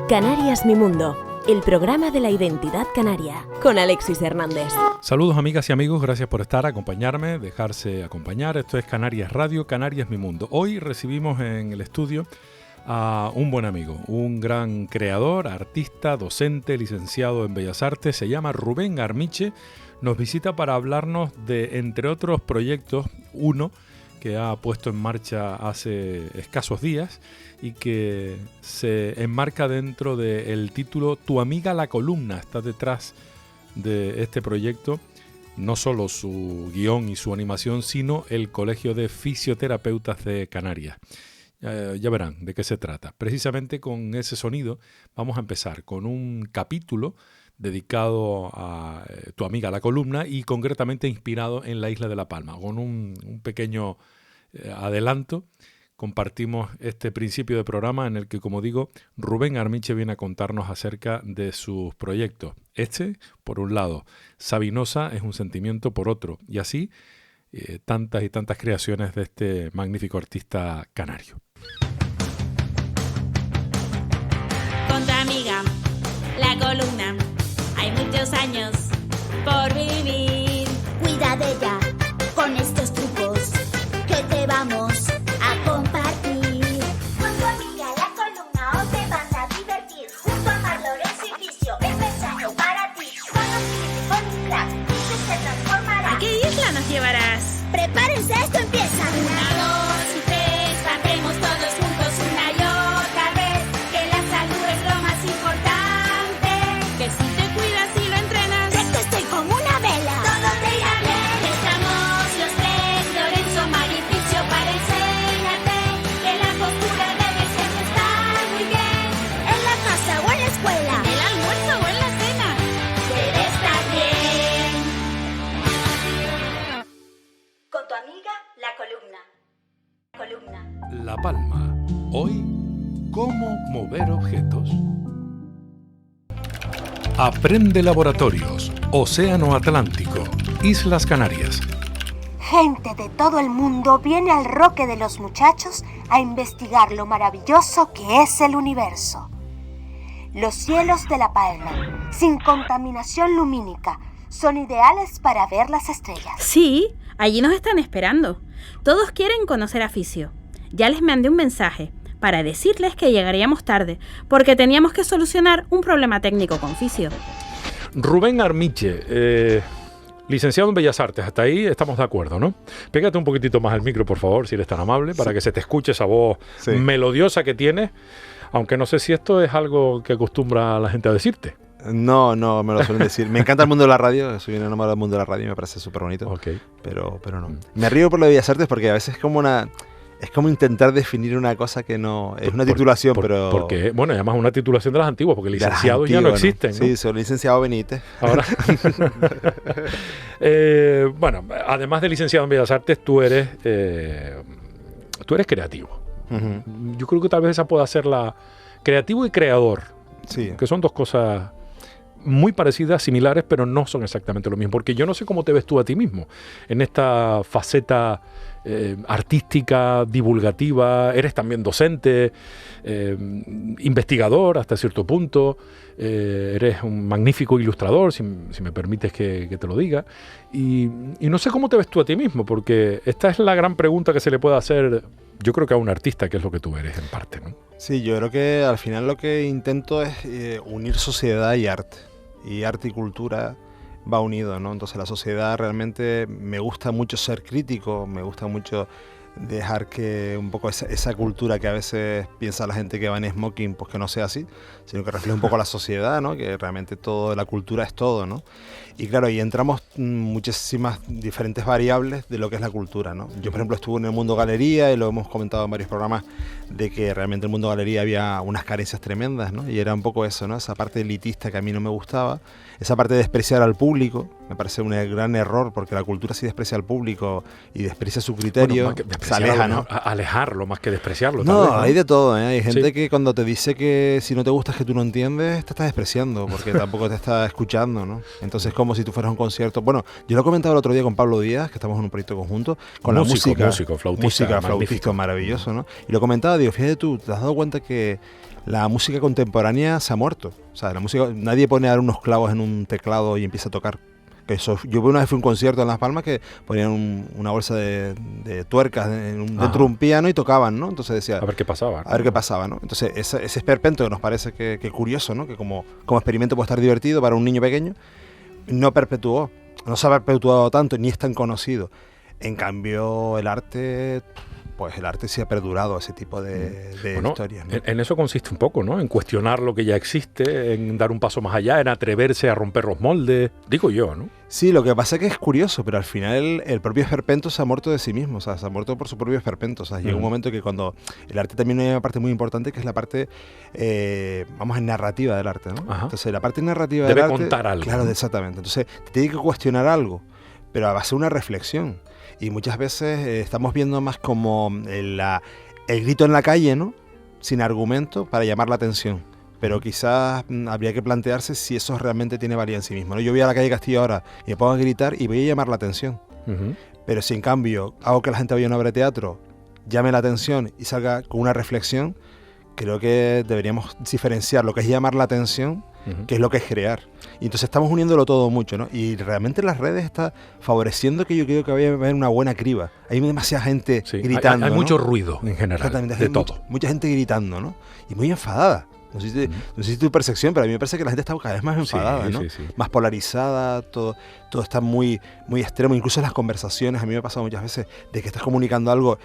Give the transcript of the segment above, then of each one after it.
Canarias Mi Mundo, el programa de la identidad canaria, con Alexis Hernández. Saludos amigas y amigos, gracias por acompañarme, dejarse acompañar. Esto es Canarias Radio, Canarias Mi Mundo. Hoy recibimos en el estudio a un buen amigo, un gran creador, artista, docente, licenciado en Bellas Artes. Se llama Rubén Armiche. Nos visita para hablarnos de, entre otros proyectos, uno que ha puesto en marcha hace escasos días y que se enmarca dentro del título Tu amiga la columna. Está detrás de este proyecto no solo su guión y su animación, sino el Colegio de Fisioterapeutas de Canarias. Ya verán de qué se trata. Precisamente con ese sonido vamos a empezar con un capítulo dedicado a Tu amiga la columna y concretamente inspirado en la isla de La Palma. Con un pequeño adelanto compartimos este principio de programa en el que, como digo, Rubén Armiche viene a contarnos acerca de sus proyectos. Por un lado, Sabinosa es un sentimiento por otro, y así tantas y tantas creaciones de este magnífico artista canario. Con tu amiga, la columna, hay muchos años por vivir. Cuida de ella con estos trucos que te vamos a compartir. Con tu amiga la columna os te vas a divertir. Junto a Mar Lorenzo y Fisio es mensaje para ti. Con un crack se transformará. ¿A qué isla nos llevarás? Prepárense, esto empieza. 1, 2 y 3, cantemos todos juntos una y otra vez. Que la salud es lo más importante. Que si te cuidas y lo entrenas, Recto estoy como una vela. Todo te irá bien. estamos los tres, Lorenzo, Mar y Fisio, para enseñarte que la postura debe siempre estar muy bien. En la casa o en la escuela. En el almuerzo o en la cena, debe estar bien. Con tu amiga la columna. La Palma. Hoy, ¿cómo mover objetos? Aprende Laboratorios, Océano Atlántico, Islas Canarias. Gente de todo el mundo viene al Roque de los Muchachos a investigar lo maravilloso que es el universo. Los cielos de La Palma, sin contaminación lumínica, son ideales para ver las estrellas. Sí, allí nos están esperando. Todos quieren conocer a Fisio. Ya les mandé un mensaje para decirles que llegaríamos tarde, porque teníamos que solucionar un problema técnico con Fisio. Rubén Armiche, licenciado en Bellas Artes, hasta ahí estamos de acuerdo, ¿no? Pégate un poquitito más al micro, por favor, si eres tan amable, para que se te escuche esa voz melodiosa que tienes, aunque no sé si esto es algo que acostumbra la gente a decirte. No, me lo suelen decir. Me encanta el mundo de la radio, soy un enamorado del mundo de la radio y me parece súper bonito. Okay. Pero no. Me río por lo de Bellas Artes porque a veces es como intentar definir una cosa que no... Es una titulación, pero... Porque, bueno, además una titulación de las antiguas, porque licenciados ya no existen, ¿no? Sí, soy licenciado Benítez. Ahora, bueno, además de licenciado en Bellas Artes, tú eres creativo. Uh-huh. Yo creo que tal vez esa pueda ser la... Creativo y creador, Sí. que son dos cosas muy parecidas, similares, pero no son exactamente lo mismo. Porque yo no sé cómo te ves tú a ti mismo en esta faceta artística, divulgativa. Eres también docente, investigador hasta cierto punto. Eres un magnífico ilustrador, si me permites que te lo diga. Y no sé cómo te ves tú a ti mismo, porque esta es la gran pregunta que se le puede hacer, yo creo que a un artista, que es lo que tú eres en parte, ¿no? Sí, yo creo que al final lo que intento es unir sociedad y arte. Y arte y cultura va unido, ¿no? Entonces la sociedad realmente me gusta mucho ser crítico, me gusta mucho dejar que un poco esa cultura que a veces piensa la gente que va en smoking, pues que no sea así, sino que refleje un poco la sociedad, ¿no? Que realmente todo, la cultura es todo, ¿no? Y claro, ahí entramos muchísimas diferentes variables de lo que es la cultura, ¿no? Yo, por ejemplo, estuve en el mundo galería y lo hemos comentado en varios programas, de que realmente en el mundo galería había unas carencias tremendas, ¿no? Y era un poco eso, ¿no? Esa parte elitista que a mí no me gustaba, esa parte de despreciar al público, Me parece un gran error, porque la cultura si desprecia al público y desprecia su criterio, se aleja, ¿no? Alejarlo más que despreciarlo. No, tal vez, ¿no? hay de todo, ¿eh? Hay gente Sí. que cuando te dice que si no te gusta es que tú no entiendes, te estás despreciando, porque tampoco te está escuchando, ¿no? Entonces es como si tú fueras a un concierto. Bueno, yo lo comentaba el otro día con Pablo Díaz, que estamos en un proyecto conjunto, con la música. Músico, flautista, Música, magnífico. flautista, maravilloso, ¿no? Y lo comentaba, digo, fíjate tú, ¿te has dado cuenta que la música contemporánea se ha muerto? O sea, la música, nadie pone a dar unos clavos en un teclado y empieza a tocar. Que eso, yo una vez fui a un concierto en Las Palmas que ponían una bolsa de tuercas dentro de un piano y tocaban, ¿no? Entonces decía, A ver qué pasaba. a ver qué pasaba, ¿no? Entonces ese esperpento que nos parece que curioso, ¿no? Que como experimento puede estar divertido para un niño pequeño, no perpetuó, no se ha perpetuado tanto, ni es tan conocido. En cambio, el arte sí ha perdurado, ese tipo de historias, ¿no? En eso consiste un poco, ¿no? En cuestionar lo que ya existe, en dar un paso más allá, en atreverse a romper los moldes, digo yo, ¿no? Sí, lo que pasa es que es curioso, pero al final el propio esperpento se ha muerto de sí mismo, o sea, se ha muerto por su propio esperpento. O sea, llega un momento que cuando el arte también hay una parte muy importante que es la parte, narrativa del arte, ¿no? Ajá. Entonces, la parte narrativa Debe del arte... contar algo, Claro, ¿no? exactamente. Entonces, te tiene que cuestionar algo, pero va a ser una reflexión. Y muchas veces estamos viendo más como el grito en la calle, ¿no? Sin argumento para llamar la atención. Pero quizás habría que plantearse si eso realmente tiene valía en sí mismo, ¿no? Yo voy a la calle Castillo ahora y me pongo a gritar y voy a llamar la atención. Uh-huh. Pero si en cambio hago que la gente vaya a una obra de teatro, llame la atención y salga con una reflexión, creo que deberíamos diferenciar lo que es llamar la atención, que es lo que es crear. Y entonces estamos uniéndolo todo mucho, ¿no? Y realmente las redes está favoreciendo que yo creo que vaya a haber una buena criba. Hay demasiada gente gritando, Hay ¿no? mucho ruido en general, de todo. Mucha gente gritando, ¿no? Y muy enfadada. No sé si tu percepción, pero a mí me parece que la gente está cada vez más enfadada, ¿no? Sí. Más polarizada, todo está muy, muy extremo. Incluso en las conversaciones, a mí me ha pasado muchas veces de que estás comunicando algo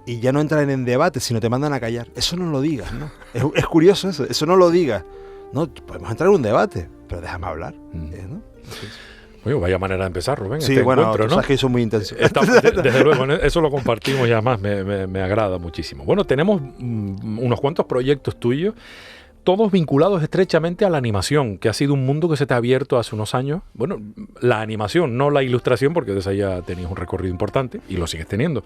y ya no entran en debate, sino te mandan a callar. Eso no lo digas, ¿no? Es curioso eso no lo digas. No, podemos entrar en un debate, pero déjame hablar, ¿no? Oye, vaya manera de empezar, Rubén. Sí, este bueno, encuentro, tú ¿no? sabes que eso es muy intenso. Desde luego, eso lo compartimos y además me agrada muchísimo. Bueno, tenemos unos cuantos proyectos tuyos, todos vinculados estrechamente a la animación, que ha sido un mundo que se te ha abierto hace unos años. Bueno, la animación, no la ilustración, porque de esa ya tenías un recorrido importante y lo sigues teniendo.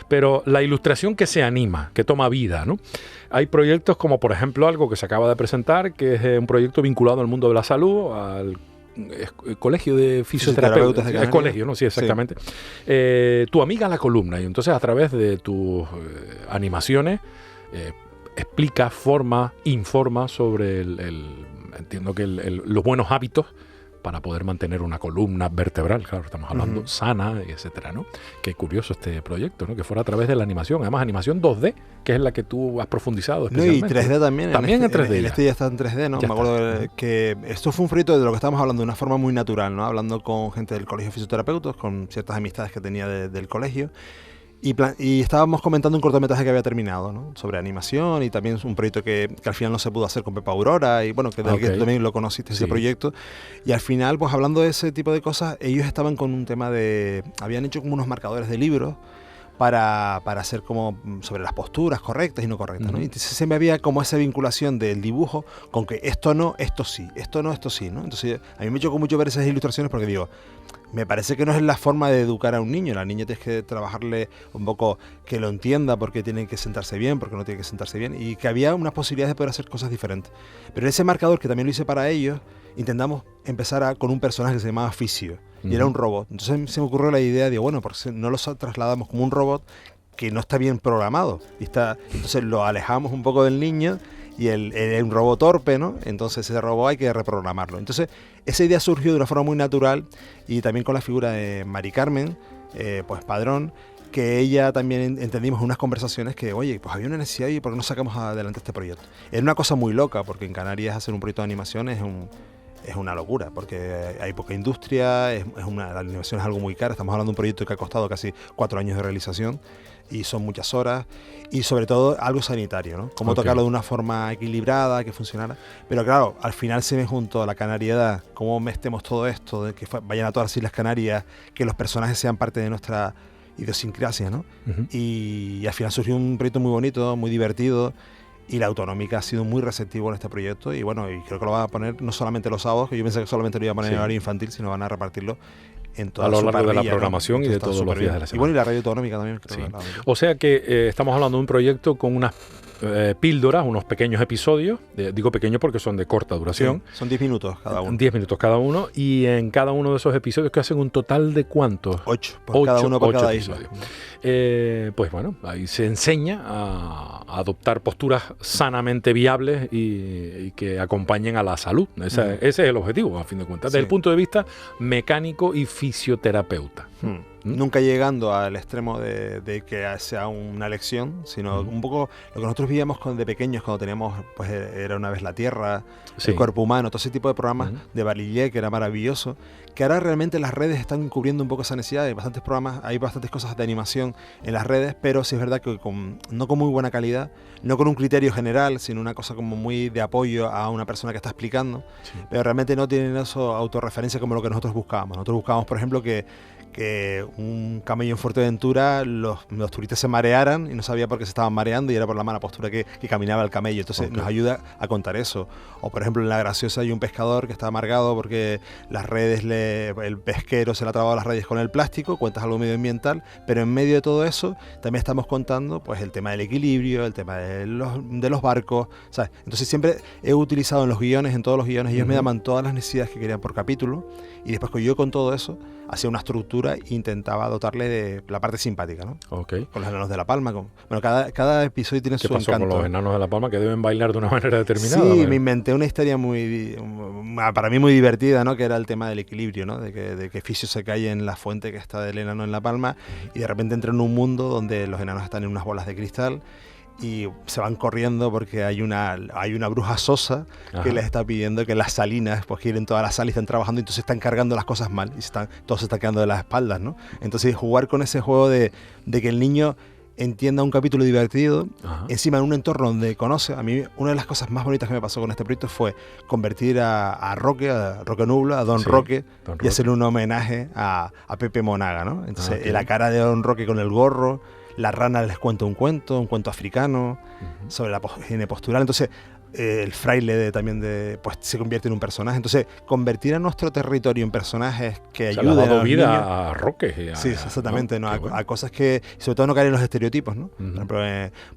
Pero la ilustración que se anima, que toma vida, ¿no? Hay proyectos como, por ejemplo, algo que se acaba de presentar, que es un proyecto vinculado al mundo de la salud, al Colegio de Fisioterapeutas. de El colegio, ¿no? Sí, exactamente. Sí. Tu amiga la columna. Y entonces, a través de tus animaciones, explica, informa sobre entiendo que los buenos hábitos para poder mantener una columna vertebral, claro, estamos hablando, sana, etcétera, ¿no? Qué curioso este proyecto, ¿no? Que fuera a través de la animación, además animación 2D, que es la que tú has profundizado especialmente. No, y 3D también. También en 3D. Este ya está en 3D, ¿no? Ya me acuerdo que esto fue un proyecto de lo que estábamos hablando de una forma muy natural, ¿no? Hablando con gente del Colegio de Fisioterapeutas, con ciertas amistades que tenía del colegio. Y estábamos comentando un cortometraje que había terminado, ¿no? Sobre animación, y también un proyecto que al final no se pudo hacer con Pepa Aurora, y bueno, que tú también lo conociste, ese proyecto. Y al final, pues hablando de ese tipo de cosas, ellos estaban con un tema habían hecho como unos marcadores de libros para hacer como sobre las posturas correctas y no correctas, ¿no? Y entonces siempre había como esa vinculación del dibujo con que esto no, esto sí, esto no, esto sí, ¿no? Entonces a mí me chocó mucho ver esas ilustraciones porque digo, me parece que no es la forma de educar a un niño. La niña tienes que trabajarle un poco que lo entienda, porque tiene que sentarse bien, porque no tiene que sentarse bien, y que había unas posibilidades de poder hacer cosas diferentes. Pero ese marcador, que también lo hice para ellos, intentamos empezar con un personaje que se llamaba Fisio, y era un robot. Entonces se me ocurrió la idea, digo, bueno, porque no lo trasladamos como un robot que no está bien programado, entonces lo alejamos un poco del niño, y él es un robot torpe, ¿no? Entonces ese robot hay que reprogramarlo. Entonces esa idea surgió de una forma muy natural, y también con la figura de Mari Carmen, pues Padrón, que ella también entendimos en unas conversaciones que, oye, pues había una necesidad y ¿por qué no sacamos adelante este proyecto? Era una cosa muy loca, porque en Canarias hacer un proyecto de animación es una locura, porque hay poca industria, la animación es algo muy caro. Estamos hablando de un proyecto que ha costado casi 4 años de realización, y son muchas horas, y sobre todo algo sanitario, ¿no? Cómo tocarlo de una forma equilibrada, que funcionara. Pero claro, al final se me juntó la canariedad, cómo mezclemos todo esto, de que vayan a todas las Islas Canarias, que los personajes sean parte de nuestra idiosincrasia, ¿no? Y al final surgió un proyecto muy bonito, muy divertido, Y la Autonómica ha sido muy receptivo en este proyecto y bueno, y creo que lo va a poner no solamente los sábados, que yo pensé que solamente lo iba a poner en horario infantil, sino van a repartirlo en toda a lo su largo de la parrilla, programación, ¿no? Y de todos los días de la Y semana. bueno, y la Radio Autonómica también. Sí. Creo que O sea que estamos hablando de un proyecto con unas píldoras, unos pequeños episodios, digo pequeños porque son de corta duración. Sí, son 10 minutos cada uno. 10 minutos cada uno, y en cada uno de esos episodios que hacen un total de ¿cuántos? 8, por cada uno, por cada isla. Pues bueno, ahí se enseña a adoptar posturas sanamente viables y que acompañen a la salud. Ese es el objetivo, a fin de cuentas, desde el punto de vista mecánico y fisioterapeuta. Nunca llegando al extremo de que sea una lección, sino un poco lo que nosotros vivíamos de pequeños cuando teníamos, pues Era una vez la Tierra, Sí. El cuerpo humano, todo ese tipo de programas de Barillet, que era maravilloso, que ahora realmente las redes están cubriendo un poco esa necesidad. Hay bastantes programas, hay bastantes cosas de animación en las redes, pero sí es verdad que no con muy buena calidad, no con un criterio general, sino una cosa como muy de apoyo a una persona que está explicando, pero realmente no tienen eso autorreferencia como lo que nosotros buscábamos. Nosotros buscábamos, por ejemplo, que un camello en Fuerteventura los turistas se marearan y no sabía por qué se estaban mareando y era por la mala postura que caminaba el camello. Entonces nos ayuda a contar eso. O por ejemplo en La Graciosa hay un pescador que está amargado porque las redes, el pesquero se le ha trabado las redes con el plástico, cuentas algo medioambiental, pero en medio de todo eso también estamos contando pues el tema del equilibrio, el tema de los barcos, ¿sabes? Entonces siempre he utilizado en todos los guiones, ellos me daban todas las necesidades que querían por capítulo y después yo con todo eso hacía una estructura e intentaba dotarle de la parte simpática, ¿no? Okay. Con los enanos de La Palma. Bueno, cada episodio tiene su encanto. ¿Qué pasó con los enanos de La Palma que deben bailar de una manera determinada? Sí, me inventé una historia para mí muy divertida, ¿no? Que era el tema del equilibrio, ¿no? De que Fisio se cae en la fuente que está del enano en La Palma y de repente entra en un mundo donde los enanos están en unas bolas de cristal y se van corriendo porque hay una bruja sosa que les está pidiendo que las salinas pues quieren todas las sal y están trabajando y entonces están cargando las cosas mal y todo se está quedando de las espaldas, ¿no? Entonces jugar con ese juego de que el niño entienda un capítulo divertido, encima en un entorno donde conoce. A mí una de las cosas más bonitas que me pasó con este proyecto fue convertir a Roque Nubla, a Don Roque, y hacerle un homenaje a Pepe Monaga, ¿no? Entonces la cara de Don Roque con el gorro, la rana les cuenta un cuento africano sobre la higiene postural. Entonces el fraile también pues se convierte en un personaje. Entonces convertir a nuestro territorio en personajes que ayuden le ha dado a los vida niños. a Roque. Sí, exactamente, ¿no? A cosas que sobre todo no caen en los estereotipos, ¿no? Por ejemplo,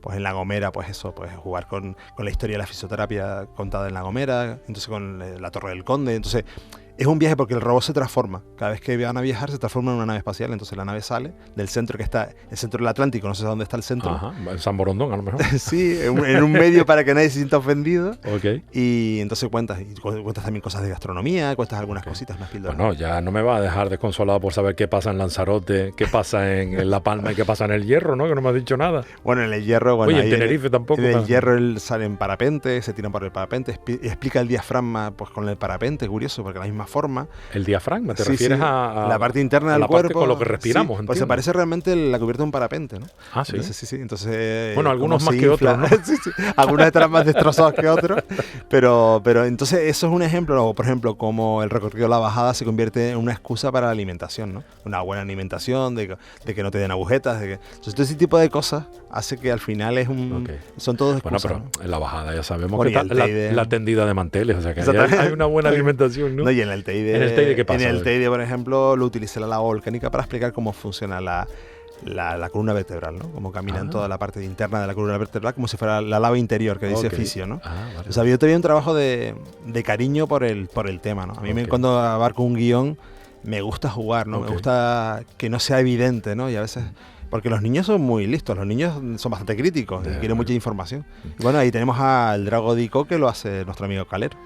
pues en La Gomera, pues eso, pues jugar con la historia de la fisioterapia contada en La Gomera, entonces con la Torre del Conde. Entonces es un viaje porque el robot se transforma. Cada vez que van a viajar se transforma en una nave espacial. Entonces la nave sale del centro que está, el centro del Atlántico, no sé dónde está el centro. En San Borondón a lo mejor. Sí, en un medio para que nadie se sienta ofendido. Okay. Y entonces cuentas también cosas de gastronomía, cuentas algunas cositas, unas píldoras. Bueno, ya no me va a dejar desconsolado por saber qué pasa en Lanzarote, qué pasa en La Palma y qué pasa en el Hierro, ¿no? Que no me has dicho nada. Bueno, en el Hierro... Bueno, oye, en Tenerife tampoco. En el Hierro él sale en parapente, se tiran por el parapente, explica el diafragma pues con el parapente, curioso, porque de la misma forma... El diafragma, ¿te refieres a la parte interna del cuerpo? Con lo que respiramos, pues se parece realmente la cubierta de un parapente, ¿no? Ah, sí. Entonces, Entonces, bueno, algunos más que otros, ¿no? Algunos estarán más destrozados que otros, pero entonces eso es un ejemplo, o por ejemplo, como el recorrido de la bajada se convierte en una excusa para la alimentación, ¿no? Una buena alimentación, de que no te den agujetas, entonces todo ese tipo de cosas hace que al final son todos excusas. Bueno, pero en la bajada ya sabemos bueno, que está la tendida de manteles, o sea que hay una buena alimentación, ¿no? No, y en el Teide, ¿qué pasa? En el Teide, por ejemplo, lo utilicé la lava volcánica para explicar cómo funciona la columna vertebral, ¿no? Cómo camina en toda la parte interna de la columna vertebral, como si fuera la lava interior que dice Fisio, ¿no? Vale. O sea, yo tenía un trabajo de cariño por el tema, ¿no? A mí cuando abarco un guión me gusta jugar, ¿no? Me gusta que no sea evidente, ¿no? Y a veces... Porque los niños son muy listos, los niños son bastante críticos y quieren mucha información. Y bueno, ahí tenemos al Drago Dico, que lo hace nuestro amigo Calero.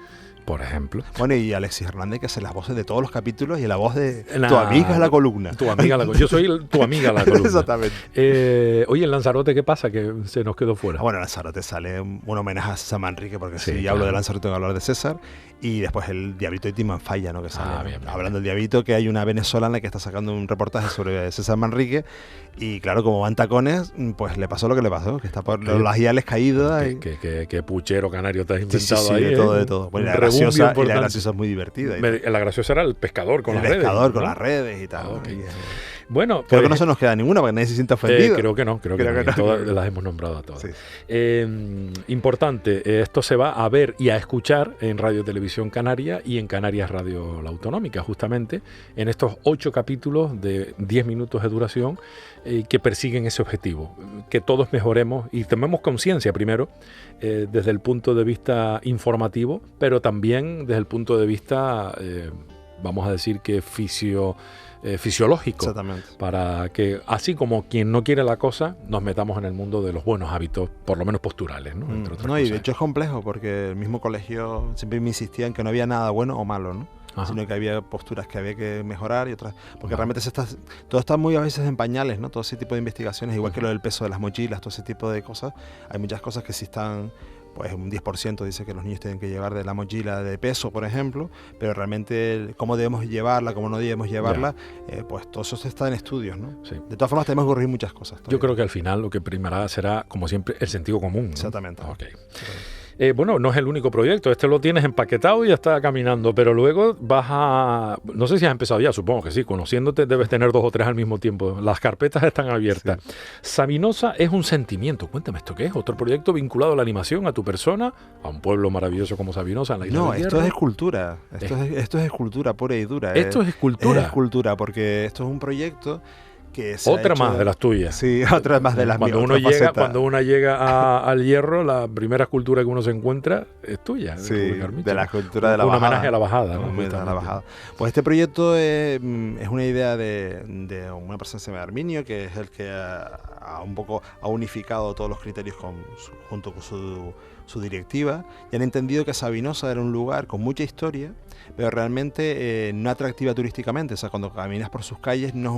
Por ejemplo. Bueno, y Alexis Hernández, que hace las voces de todos los capítulos y la voz de tu amiga es la columna. Tu amiga la columna. Yo soy tu amiga la columna. Exactamente. Oye, en Lanzarote, ¿qué pasa? Que se nos quedó fuera. Bueno, en Lanzarote sale un homenaje a César Manrique, porque si hablo de Lanzarote tengo que hablar de César. Y después el Diablito de Timanfaya, ¿no? Que sale bien, hablando del Diablito, que hay una venezolana que está sacando un reportaje sobre César Manrique. Y claro, como van tacones, pues le pasó lo que le pasó, que está por los lagiales caídos. Qué puchero canario te has inventado ahí. De todo. Bueno, la graciosa es muy divertida. La graciosa era el pescador con las redes. El pescador con las redes y tal. Bueno, Creo pues, que no se nos queda ninguna, porque nadie se sienta ofendido. creo que no. Todas las hemos nombrado a todas. Sí. Importante, esto se va a ver y a escuchar en Radio Televisión Canaria y en Canarias Radio La Autonómica, justamente en estos 8 capítulos de 10 minutos de duración que persiguen ese objetivo, que todos mejoremos y tomemos conciencia primero desde el punto de vista informativo, pero también desde el punto de vista, vamos a decir que fisiológico, Exactamente. para que, así como quien no quiere la cosa, nos metamos en el mundo de los buenos hábitos, por lo menos posturales, ¿no? Entre otras No, y de cosas. hecho es complejo, porque el mismo colegio siempre me insistía en que no había nada bueno o malo, ¿no? Ajá. Sino que había posturas que había que mejorar y otras, porque Vale. realmente todo está muy a veces en pañales, ¿no? Todo ese tipo de investigaciones, igual que lo del peso de las mochilas, todo ese tipo de cosas. Hay muchas cosas que sí están, pues un 10% dice que los niños tienen que llevar de la mochila de peso, por ejemplo, pero realmente cómo debemos llevarla, cómo no debemos llevarla, pues todo eso está en estudios, ¿no? Sí. De todas formas tenemos que corregir muchas cosas. Yo todavía. creo que al final lo que primará será, como siempre, el sentido común, ¿no? Exactamente. Ok. Bueno, no es el único proyecto, este lo tienes empaquetado y ya está caminando, pero luego vas a... No sé si has empezado ya, supongo que sí, conociéndote debes tener 2 o 3 al mismo tiempo. Las carpetas están abiertas. Sí. Sabinosa es un sentimiento. Cuéntame, ¿esto qué es? ¿Otro proyecto vinculado a la animación, a tu persona, a un pueblo maravilloso como Sabinosa, en la Isla No, del esto Hierro? es escultura. Esto es escultura pura y dura. Esto es escultura. Es escultura, porque esto es un proyecto que se ha Otra hecho- más de las tuyas. Sí, otra más de las Cuando mías. uno otra llega, faceta. cuando uno llega al Hierro, la primera escultura que uno se encuentra es tuya. Sí, Rubén Armicho. de la escultura de la Un bajada. homenaje a la bajada, ¿no? Un homenaje a la Justamente. bajada. Pues este proyecto es una idea de una persona que se llama Arminio, que es el que un poco ha unificado todos los criterios junto con su directiva, y han entendido que Sabinosa era un lugar con mucha historia, pero realmente no atractiva turísticamente. O sea, cuando caminas por sus calles no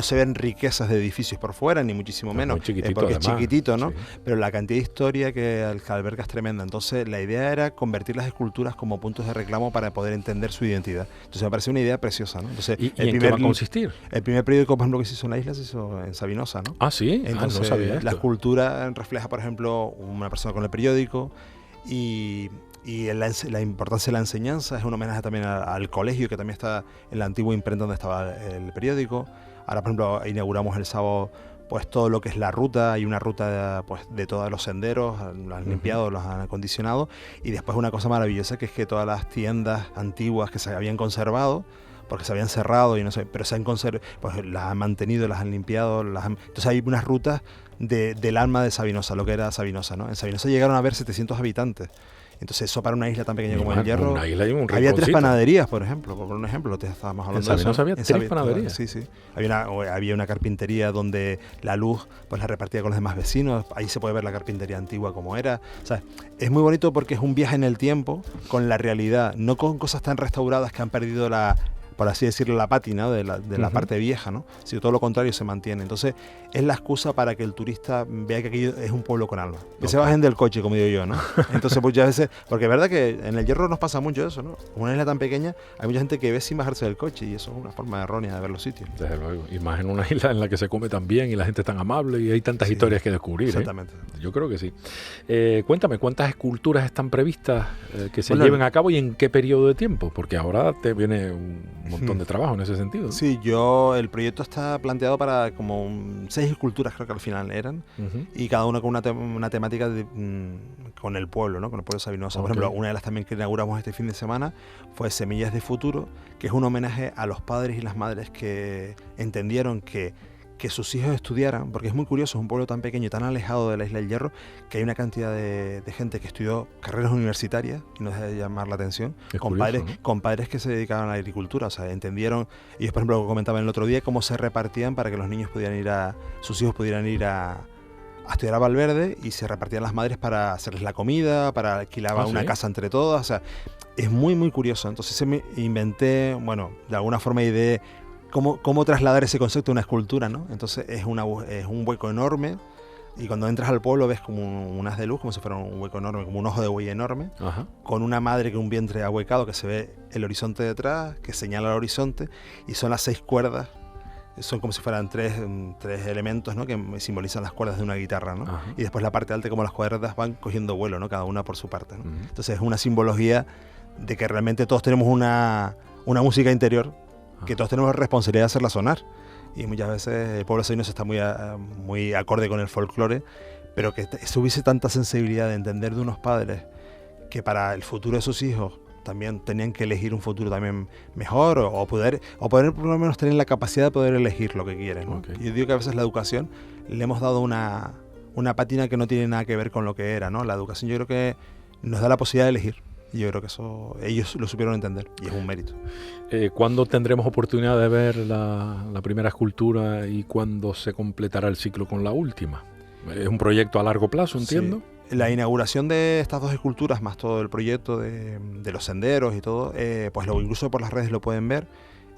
se ven riquezas de edificios por fuera, ni muchísimo Es menos, muy chiquitito, porque además. es chiquitito, ¿no? Sí. Pero la cantidad de historia que alberga es tremenda. Entonces la idea era convertir las esculturas como puntos de reclamo para poder entender su identidad. Entonces me parece una idea preciosa, ¿no? Entonces, ¿Y en qué va a consistir? el primer periódico, por ejemplo, que se hizo en la isla se hizo en Sabinosa, ¿no? Ah, sí. Entonces, no sabía esto. la escultura refleja, por ejemplo, una persona con el periódico y la importancia de la enseñanza es un homenaje también al colegio, que también está en la antigua imprenta donde estaba el periódico. Ahora, por ejemplo, inauguramos el sábado pues todo lo que es la ruta. Hay una ruta pues, de todos los senderos, los han limpiado, los han acondicionado, y después una cosa maravillosa que es que todas las tiendas antiguas que se habían conservado, porque se habían cerrado y no sé, pero se han conservado, pues las han mantenido, las han limpiado, entonces hay unas rutas del alma de Sabinosa, lo que era Sabinosa, ¿no? En Sabinosa llegaron a haber 700 habitantes. Entonces eso para una isla tan pequeña como el Hierro. Una isla y un Había 3 rinconcito. panaderías, por ejemplo, por un ejemplo, te estábamos hablando de eso. Sabinosa había En 3 panaderías. Sí, sí. Había una carpintería donde la luz pues la repartía con los demás vecinos. Ahí se puede ver la carpintería antigua como era. O sea, es muy bonito porque es un viaje en el tiempo con la realidad, no con cosas tan restauradas que han perdido por así decirlo, la pátina de la parte vieja, ¿no? Sino todo lo contrario se mantiene. Entonces, es la excusa para que el turista vea que aquello es un pueblo con alma. Que se bajen del coche, como digo yo, ¿no? Entonces, muchas veces, porque es verdad que en el Hierro nos pasa mucho eso, ¿no? Una isla tan pequeña, hay mucha gente que ve sin bajarse del coche y eso es una forma errónea de ver los sitios. Desde luego. Y más en una isla en la que se come tan bien y la gente es tan amable y hay tantas Sí, historias que descubrir. Exactamente. Yo creo que sí. Cuéntame, ¿cuántas esculturas están previstas que se Bueno, lleven a cabo y en qué periodo de tiempo? Porque ahora te viene un montón de trabajo en ese sentido, ¿no? Sí, el proyecto está planteado para como 6 esculturas, creo que al final eran, Ujú. y cada una con una temática con el pueblo, ¿no? Con el pueblo sabinoso. Por Ok. ejemplo, una de las también que inauguramos este fin de semana fue Semillas de Futuro, que es un homenaje a los padres y las madres que entendieron que sus hijos estudiaran, porque es muy curioso, es un pueblo tan pequeño y tan alejado de la Isla del Hierro, que hay una cantidad de gente que estudió carreras universitarias, y no deja de llamar la atención, Es con curioso, padres que se dedicaban a la agricultura. O sea, entendieron, ellos por ejemplo comentaban el otro día, cómo se repartían para que los niños sus hijos pudieran ir a estudiar a Valverde, y se repartían las madres para hacerles la comida, para alquilar una ¿sí? casa entre todas. O sea, es muy muy curioso. Entonces se me inventé, bueno, de alguna forma ideé cómo trasladar ese concepto a una escultura, ¿no? Entonces es un hueco enorme, y cuando entras al pueblo ves como un haz de luz, como si fuera un hueco enorme, como un ojo de buey enorme, Ajá. con una madre con un vientre ahuecado, que se ve el horizonte detrás, que señala el horizonte, y son las 6 cuerdas. Son como si fueran tres elementos, ¿no? Que simbolizan las cuerdas de una guitarra, ¿no? Ajá. Y después la parte alta, como las cuerdas van cogiendo vuelo, ¿no? Cada una por su parte, ¿no? Ujú. Entonces es una simbología de que realmente todos tenemos una música interior, que todos tenemos la responsabilidad de hacerla sonar. Y muchas veces el pueblo sevillano está muy acorde con el folclore, pero que hubiese tanta sensibilidad de entender de unos padres que para el futuro de sus hijos también tenían que elegir un futuro también mejor o poder por lo menos tener la capacidad de poder elegir lo que quieren, ¿no? Okay. Yo digo que a veces la educación le hemos dado una pátina que no tiene nada que ver con lo que era, ¿no? La educación yo creo que nos da la posibilidad de elegir. Y yo creo que eso ellos lo supieron entender y es un mérito. ¿Cuándo tendremos oportunidad de ver la primera escultura y cuándo se completará el ciclo con la última? Es un proyecto a largo plazo, entiendo. Sí. La inauguración de estas 2 esculturas, más todo el proyecto de los senderos y todo, pues incluso por las redes lo pueden ver.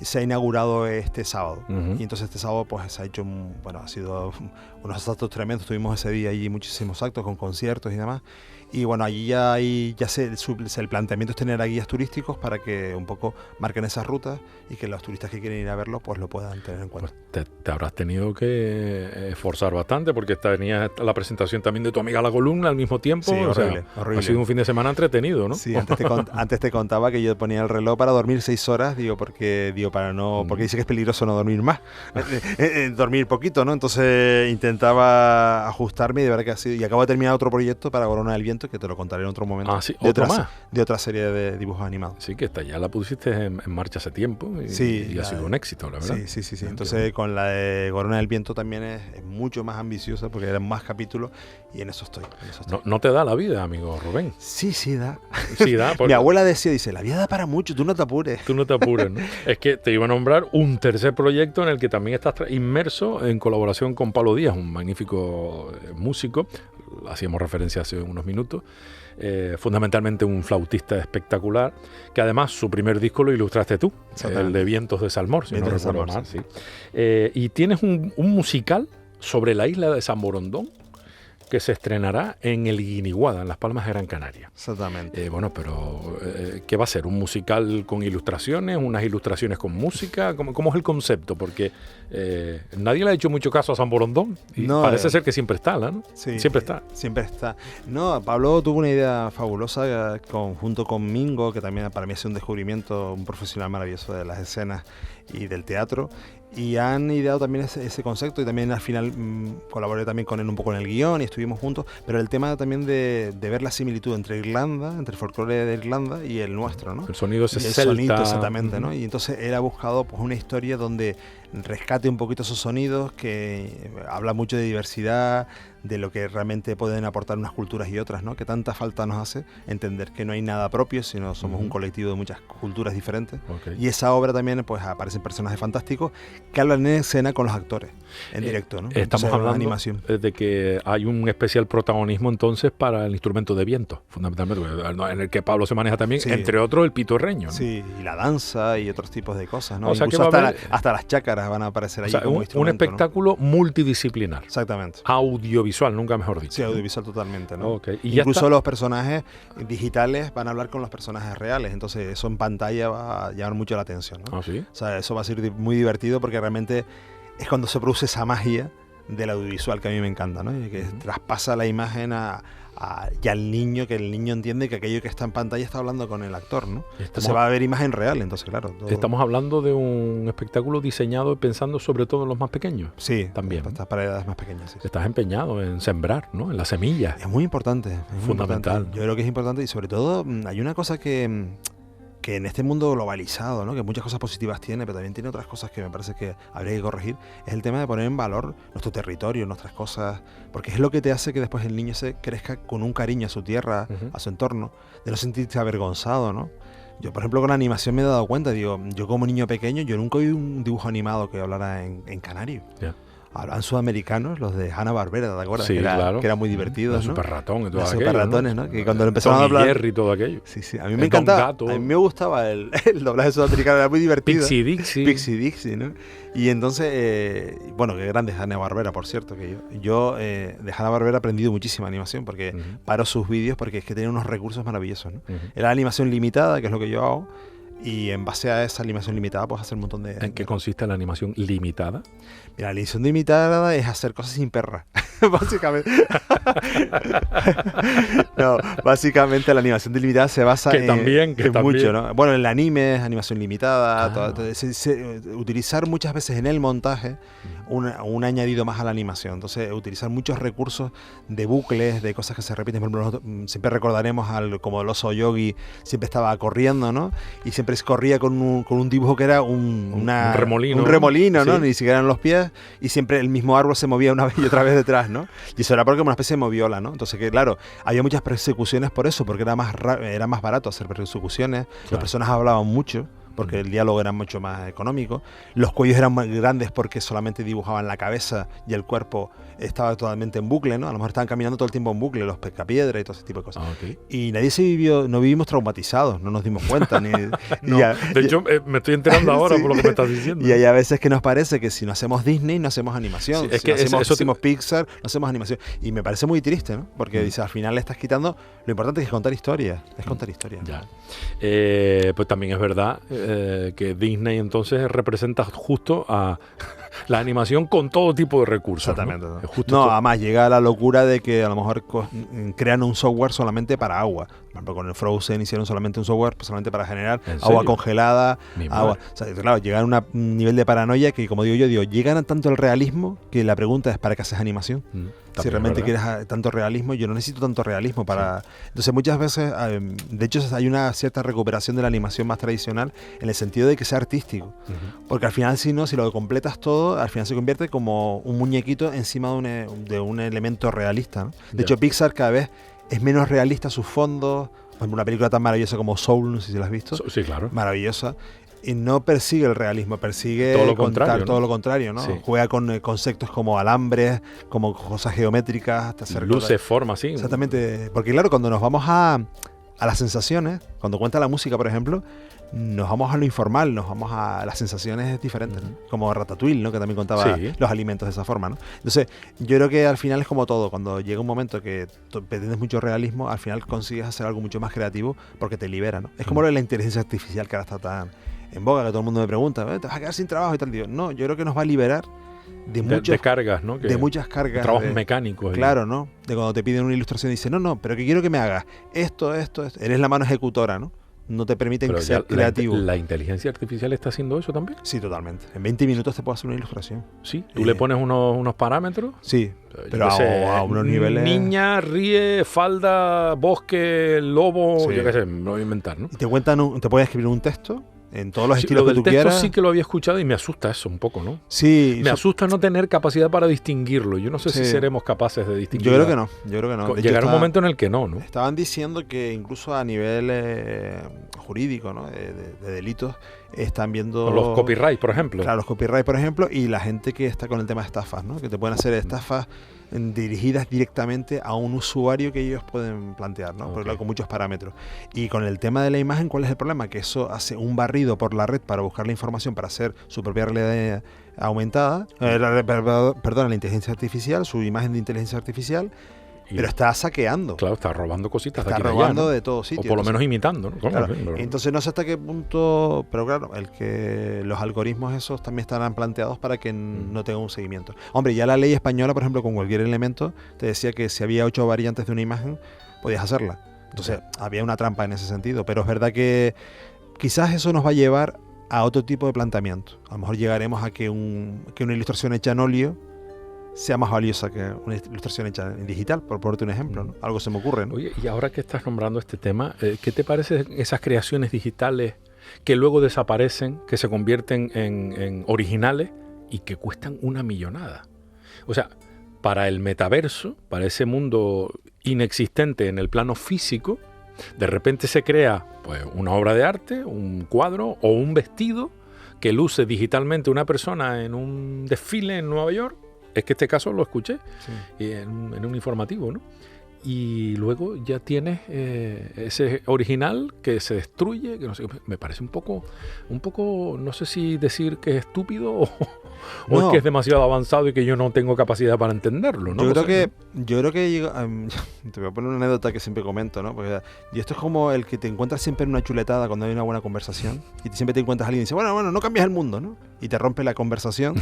Se ha inaugurado este sábado. Y entonces este sábado pues se ha hecho ha sido unos actos tremendos. Tuvimos ese día allí muchísimos actos con conciertos y demás. Y bueno, allí ya el planteamiento es tener guías turísticos para que un poco marquen esas rutas y que los turistas que quieren ir a verlo pues lo puedan tener en cuenta. Pues te habrás tenido que esforzar bastante porque tenía la presentación también de tu amiga La Columna al mismo tiempo. Sí, horrible. Ha sido un fin de semana entretenido, ¿no? Sí, antes te contaba que yo ponía el reloj para dormir 6 horas, porque dice que es peligroso no dormir más, dormir poquito, ¿no? Entonces intentaba ajustarme y de verdad que ha sido, y acabo de terminar otro proyecto para Corona del Viento que te lo contaré en otro momento. Ah, sí, ¿otro más? De otra serie de dibujos animados. Sí, que ya la pusiste en marcha hace tiempo y ha sido un éxito, la verdad. Sí. Entonces con la de Corona del Viento también es mucho más ambiciosa porque eran más capítulos y en eso estoy. No te da la vida, amigo Rubén. Sí da. Sí da. Mi abuela dice, la vida da para mucho, tú no te apures. Tú no te apures, ¿no? Es que te iba a nombrar un tercer proyecto en el que también estás inmerso en colaboración con Pablo Díaz, un magnífico músico. Hacíamos referencia hace unos minutos. Fundamentalmente un flautista espectacular, que además su primer disco lo ilustraste tú, el de Vientos de Salmor, si no recuerdo mal. Sí. Y tienes un musical sobre la isla de San Borondón que se estrenará en el Guiniguada, en Las Palmas de Gran Canaria. Exactamente. Pero ¿qué va a ser? ¿Un musical con ilustraciones? ¿Unas ilustraciones con música? ¿Cómo es el concepto? Porque nadie le ha hecho mucho caso a San Borondón y parece ser que siempre está, ¿no? Sí, siempre está. Siempre está. No, Pablo tuvo una idea fabulosa junto con Mingo, que también para mí es un descubrimiento, un profesional maravilloso de las escenas y del teatro. Y han ideado también ese concepto y también al final colaboré también con él un poco en el guión y estuvimos juntos, pero el tema también de ver la similitud entre Irlanda, entre el folclore de Irlanda y el nuestro, ¿no? El sonido ese celta. El sonido, exactamente, ¿no? Y entonces él ha buscado pues una historia donde rescate un poquito esos sonidos, que habla mucho de diversidad, de lo que realmente pueden aportar unas culturas y otras, ¿no? Que tanta falta nos hace entender que no hay nada propio, sino somos un colectivo de muchas culturas diferentes. Okay. Y esa obra también pues aparecen personajes fantásticos que hablan en escena con los actores en directo, ¿no? Estamos hablando animación. De que hay un especial protagonismo entonces para el instrumento de viento, fundamentalmente, en el que Pablo se maneja también, entre otros el pitorreño, ¿no? Sí, y la danza y otros tipos de cosas, ¿no? O sea, incluso hasta las chácaras van a aparecer ahí como instrumento, un espectáculo, ¿no? Multidisciplinar. Exactamente. Audiovisual, nunca mejor dicho. Sí, audiovisual totalmente, ¿no? Okay. ¿Y incluso los personajes digitales van a hablar con los personajes reales, entonces eso en pantalla va a llamar mucho la atención, ¿no? ¿Ah, sí? O sea, eso va a ser muy divertido porque realmente es cuando se produce esa magia del audiovisual que a mí me encanta, ¿no? Y que traspasa la imagen ya al niño, que el niño entiende que aquello que está en pantalla está hablando con el actor, ¿no? Entonces va a haber imagen real, entonces claro. Estamos hablando de un espectáculo diseñado pensando sobre todo en los más pequeños. Sí, también. Para edades más pequeñas. Sí. Estás empeñado en sembrar, ¿no? En la semilla. Es muy importante. Es fundamental. Importante. Yo creo que es importante y sobre todo hay una cosa que en este mundo globalizado, ¿no? Que muchas cosas positivas tiene, pero también tiene otras cosas que me parece que habría que corregir, es el tema de poner en valor nuestro territorio, nuestras cosas, porque es lo que te hace que después el niño se crezca con un cariño a su tierra, a su entorno, de no sentirse avergonzado, ¿no? Yo, por ejemplo, con la animación me he dado cuenta, digo, yo como niño pequeño, yo nunca vi un dibujo animado que hablara en canario. Yeah. Hablan sudamericanos, los de Hanna-Barbera, ¿te acuerdas? Sí, claro. Que era muy divertido, ¿no? Super Ratón y todo aquello, Super Ratones, ¿no? Que cuando empezaron a hablar... Jerry y todo aquello. Sí, a mí me encantaba. A mí me gustaba el doblaje sudamericano, era muy divertido. Pixie Dixie, ¿no? Y entonces, bueno, qué grande es Hanna-Barbera, por cierto, que yo de Hanna-Barbera he aprendido muchísima animación, porque paro sus vídeos porque es que tiene unos recursos maravillosos, ¿no? Era animación limitada, que es lo que yo hago, y en base a esa animación limitada puedes hacer un montón de... ¿En qué consiste la animación limitada? Mira, la animación limitada es hacer cosas sin perra, básicamente. No, básicamente la animación delimitada se basa Que también. mucho, ¿no? Bueno, el anime es animación limitada, Ah. utilizar muchas veces en el montaje un añadido más a la animación. Entonces, utilizar muchos recursos de bucles, de cosas que se repiten. Por ejemplo, nosotros siempre recordaremos como el oso Yogi siempre estaba corriendo, ¿no? Y siempre se corría con un dibujo que era un remolino. Un remolino, ¿no? Sí. Ni siquiera en los pies. Y siempre el mismo árbol se movía una vez y otra vez detrás, ¿no? Y eso era porque era una especie de moviola, ¿no? Entonces, que claro, había muchas persecuciones por eso, porque era más barato hacer persecuciones. Las personas hablaban mucho, porque el diálogo era mucho más económico. Los cuellos eran más grandes porque solamente dibujaban la cabeza y el cuerpo estaba totalmente en bucle, ¿no? A lo mejor estaban caminando todo el tiempo en bucle, los pescapiedras y todo ese tipo de cosas. Ah, ok. Y nadie no vivimos traumatizados, no nos dimos cuenta. No, de hecho, me estoy enterando ahora Sí. por lo que me estás diciendo. Y hay a veces que nos parece que si no hacemos Disney, no hacemos animación. Sí, es si que no eso hacemos Pixar, no hacemos animación. Y me parece muy triste, ¿no? Porque dice, al final le estás quitando. Lo importante es contar historias. Es contar historias. Ya. Pues también es verdad que Disney entonces representa justo a la animación con todo tipo de recursos. Exactamente. ¿no? ¿no? Es justo No, todo. además llega a la locura de que a lo mejor crean un software solamente para agua. Por ejemplo, con el Frozen hicieron solamente un software solamente para generar ¿En agua serio? congelada. Mi Agua. madre. O sea, claro, llegan a un nivel de paranoia que, como digo yo, llegan a tanto el realismo que la pregunta es ¿para qué haces animación? Si También realmente es quieres tanto realismo, yo no necesito tanto realismo para... Entonces muchas veces, de hecho hay una cierta recuperación de la animación más tradicional en el sentido de que sea artístico. Ujú. Porque al final si lo completas todo, al final se convierte como un muñequito encima de un elemento realista, ¿no? De Ya. hecho Pixar cada vez es menos realista sus fondos. Por ejemplo, una película tan maravillosa como Soul, no sé si la has visto. Sí, claro. Maravillosa. Y no persigue el realismo, persigue Todo lo contar contrario, ¿no? todo lo contrario, ¿no? Sí. Juega con conceptos como alambres, como cosas geométricas, hasta hacer Luces, formas, sí. Exactamente, porque claro, cuando nos vamos a las sensaciones, cuando cuenta la música, por ejemplo, nos vamos a lo informal, nos vamos a las sensaciones diferentes, ¿no? Como Ratatouille, ¿no? Que también contaba Sí. los alimentos de esa forma, ¿no? Entonces, yo creo que al final es como todo, cuando llega un momento que pretendes mucho realismo, al final consigues hacer algo mucho más creativo porque te libera, ¿no? Es como lo de la inteligencia artificial que ahora está tan en boga, que todo el mundo me pregunta, ¿te vas a quedar sin trabajo y tal? Digo, no, yo creo que nos va a liberar de cargas, ¿no? de muchas cargas. Trabajos mecánicos. Claro, ¿no? De cuando te piden una ilustración y dicen, no, pero que quiero que me hagas esto. Eres la mano ejecutora, ¿no? No te permiten Pero ser ya creativo. la inteligencia artificial está haciendo eso también. Sí, totalmente. En 20 minutos te puedo hacer una ilustración. Sí. Tú le pones unos parámetros. Sí, Yo pero qué sé, a unos niveles... Niña, ríe, falda, bosque, lobo, Sí. yo qué sé, me lo voy a inventar, ¿no? Y te te pueden escribir un texto en todos los Sí, estilos lo que del tú texto quieras. sí que lo había escuchado y me asusta eso un poco, ¿no? Sí, Me asusta no tener capacidad para distinguirlo. Yo no sé si Sí. seremos capaces de distinguirlo. yo creo que no. Yo creo que no. De hecho, Llegará un momento en el que no, ¿no? Estaban diciendo que incluso a nivel jurídico, ¿no? De delitos, están viendo... Con los copyright, por ejemplo. Claro, los copyright, por ejemplo, y la gente que está con el tema de estafas, ¿no? Que te pueden hacer estafas dirigidas directamente a un usuario que ellos pueden plantear, ¿no? Porque, Ok. claro, con muchos parámetros. Y con el tema de la imagen, ¿cuál es el problema? Que eso hace un barrido por la red para buscar la información para hacer su propia realidad aumentada, perdón, la inteligencia artificial, su imagen de inteligencia artificial, Y, pero está saqueando. claro, está robando cositas de Está aquí y de robando allá, ¿no? de todos sitios. O por lo Entonces, menos imitando, ¿no? claro, Sí, pero- entonces no sé hasta qué punto, pero claro, el que los algoritmos esos también estarán planteados para que no tenga un seguimiento. Hombre, ya la ley española, por ejemplo, con cualquier elemento, te decía que si había 8 variantes de una imagen, podías hacerla. Entonces, había una trampa en ese sentido, pero es verdad que quizás eso nos va a llevar a otro tipo de planteamiento. A lo mejor llegaremos a que una ilustración hecha en óleo sea más valiosa que una ilustración hecha en digital, por ponerte un ejemplo, ¿no? Algo se me ocurre, ¿no? Oye, y ahora que estás nombrando este tema, ¿qué te parecen esas creaciones digitales que luego desaparecen, que se convierten en originales y que cuestan una millonada? O sea, para el metaverso, para ese mundo inexistente en el plano físico, de repente se crea pues, una obra de arte, un cuadro o un vestido que luce digitalmente una persona en un desfile en Nueva York. Es que este caso lo escuché en un informativo, ¿no? Y luego ya tienes ese original que se destruye, que no sé, me parece un poco, no sé si decir que es estúpido o es No. que es demasiado avanzado y que yo no tengo capacidad para entenderlo, ¿no? Yo creo Pues, que te voy a poner una anécdota que siempre comento, ¿no? Porque y esto es como el que te encuentras siempre en una chuletada cuando hay una buena conversación y siempre te encuentras a alguien y dice, bueno, no cambias el mundo, ¿no? Y te rompe la conversación,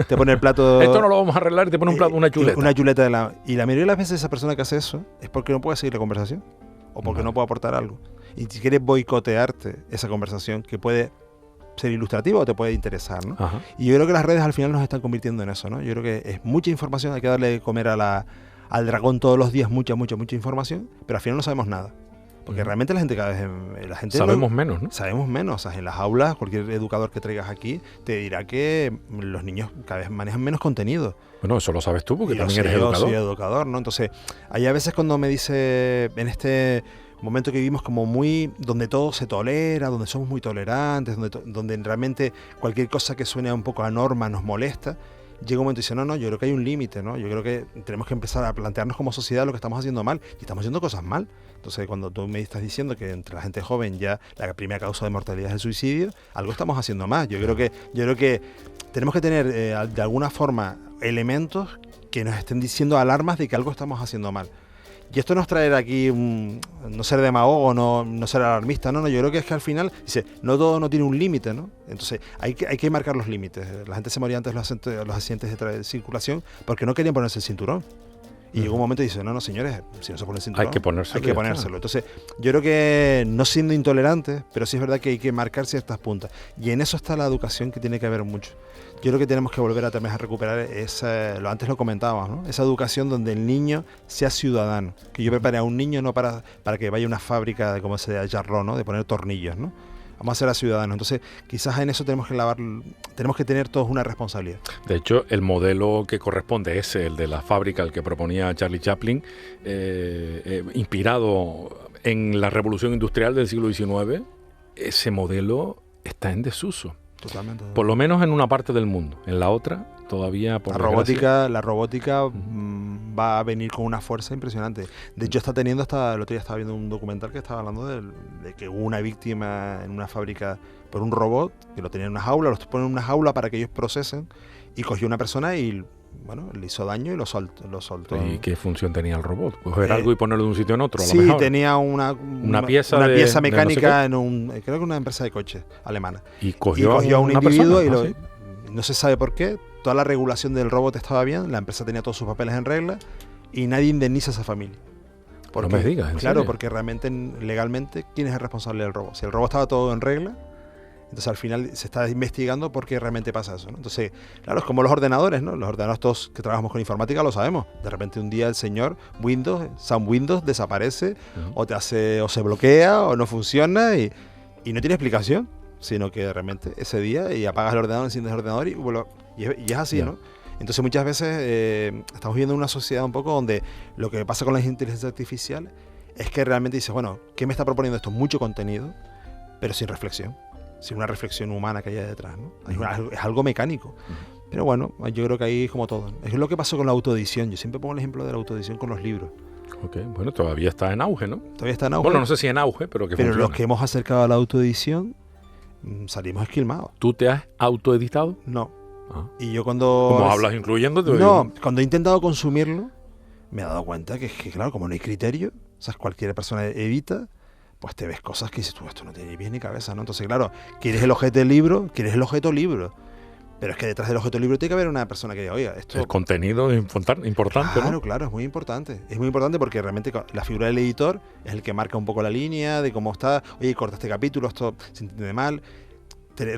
te pone el plato... esto no lo vamos a arreglar y te pone un plato, una chuleta. Una chuleta y la mayoría de las veces esa persona que hace eso es porque no puede seguir la conversación o porque no puede aportar algo. Y si quieres boicotearte esa conversación que puede ser ilustrativa o te puede interesar, ¿no? Ajá. Y yo creo que las redes al final nos están convirtiendo en eso, ¿no? Yo creo que es mucha información, hay que darle de comer al dragón todos los días, mucha información, pero al final no sabemos nada. Porque realmente la gente cada vez... Sabemos menos, ¿no? Sabemos menos. O sea, en las aulas, cualquier educador que traigas aquí te dirá que los niños cada vez manejan menos contenido. Bueno, eso lo sabes tú porque Y yo también eres yo educador. soy educador, ¿no? Entonces, hay a veces cuando me dice, en este momento que vivimos como muy, donde todo se tolera, donde somos muy tolerantes, donde realmente cualquier cosa que suene un poco a norma nos molesta, llega un momento y dice, no, yo creo que hay un límite, ¿no? Yo creo que tenemos que empezar a plantearnos como sociedad lo que estamos haciendo mal, y estamos haciendo cosas mal. Entonces, cuando tú me estás diciendo que entre la gente joven ya la primera causa de mortalidad es el suicidio, algo estamos haciendo mal. Yo creo que tenemos que tener de alguna forma elementos que nos estén diciendo alarmas de que algo estamos haciendo mal. Y esto no es traer aquí no ser demagogo, no ser alarmista, no, yo creo que es que al final, dice, no todo no tiene un límite, ¿no? Entonces hay que marcar los límites. La gente se moría antes los accidentes de circulación porque no querían ponerse el cinturón. Y llegó un momento y dice, no, señores, si no se pone el cinturón, Hay que ponérselo. hay que ponérselo. Entonces, yo creo que no siendo intolerantes, pero sí es verdad que hay que marcar ciertas puntas. Y en eso está la educación, que tiene que haber mucho. Yo creo que tenemos que volver a recuperar antes lo comentábamos, ¿no? Esa educación donde el niño sea ciudadano. Que yo prepare a un niño no para que vaya a una fábrica de, como se llama, jarrón, ¿no? De poner tornillos, ¿no? Vamos a ser a ciudadanos. Entonces, quizás en eso tenemos que tener todos una responsabilidad. De hecho, el modelo que corresponde es el de la fábrica, el que proponía Charlie Chaplin, inspirado en la revolución industrial del siglo XIX. Ese modelo está en desuso. Totalmente. Por lo menos en una parte del mundo. En la otra, todavía por la robótica va a venir con una fuerza impresionante. De hecho, el otro día estaba viendo un documental que estaba hablando de que hubo una víctima en una fábrica por un robot, que lo tenía en una jaula, los ponen en una jaula para que ellos procesen, y cogió una persona y, bueno, le hizo daño y lo soltó. ¿Y qué función tenía el robot? ¿Coger algo y ponerlo de un sitio en otro? A lo Sí, mejor. tenía una pieza mecánica de no sé creo que una empresa de coches alemana. Y cogió a un una individuo persona, y no se sabe por qué. Toda la regulación del robot estaba bien, la empresa tenía todos sus papeles en regla y nadie indemniza a esa familia. No me digas, ¿en claro, serio? porque realmente, legalmente, ¿quién es el responsable del robo? Si el robo estaba todo en regla, entonces al final se está investigando por qué realmente pasa eso, ¿no? Entonces, claro, es como los ordenadores, ¿no? Los ordenadores, todos que trabajamos con informática lo sabemos. De repente un día el señor Sun Windows desaparece, o se bloquea, o no funciona, y no tiene explicación, sino que de repente ese día y apagas el ordenador, enciendes el ordenador y es así, Ya. ¿no? Entonces muchas veces estamos viviendo en una sociedad un poco donde lo que pasa con la inteligencia artificial es que realmente dices, bueno, ¿qué me está proponiendo esto? Mucho contenido, pero sin reflexión, sin una reflexión humana que haya detrás, ¿no? Es algo mecánico. Pero bueno, yo creo que ahí es como todo. Es lo que pasó con la autoedición. Yo siempre pongo el ejemplo de la autoedición con los libros. Ok, bueno, todavía está en auge, ¿no? Todavía está en auge. Bueno, no sé si en auge, pero que pero funciona. los que hemos acercado a la autoedición salimos esquilmados. ¿Tú te has autoeditado? No. Ah. Y yo cuando... ¿Cómo hablas incluyéndote? No, cuando he intentado consumirlo, me he dado cuenta que claro, como no hay criterio, o sea, cualquier persona edita, pues te ves cosas que dices tú, esto no tiene ni pies ni cabeza, ¿no? Entonces, claro, quieres el objeto libro, quieres el objeto libro. Pero es que detrás del objeto libro tiene que haber una persona que diga, oiga, esto... El contenido es importante, Claro, ¿no? claro, es muy importante. Es muy importante porque realmente la figura del editor es el que marca un poco la línea de cómo está. Oye, corta este capítulo, esto se entiende mal.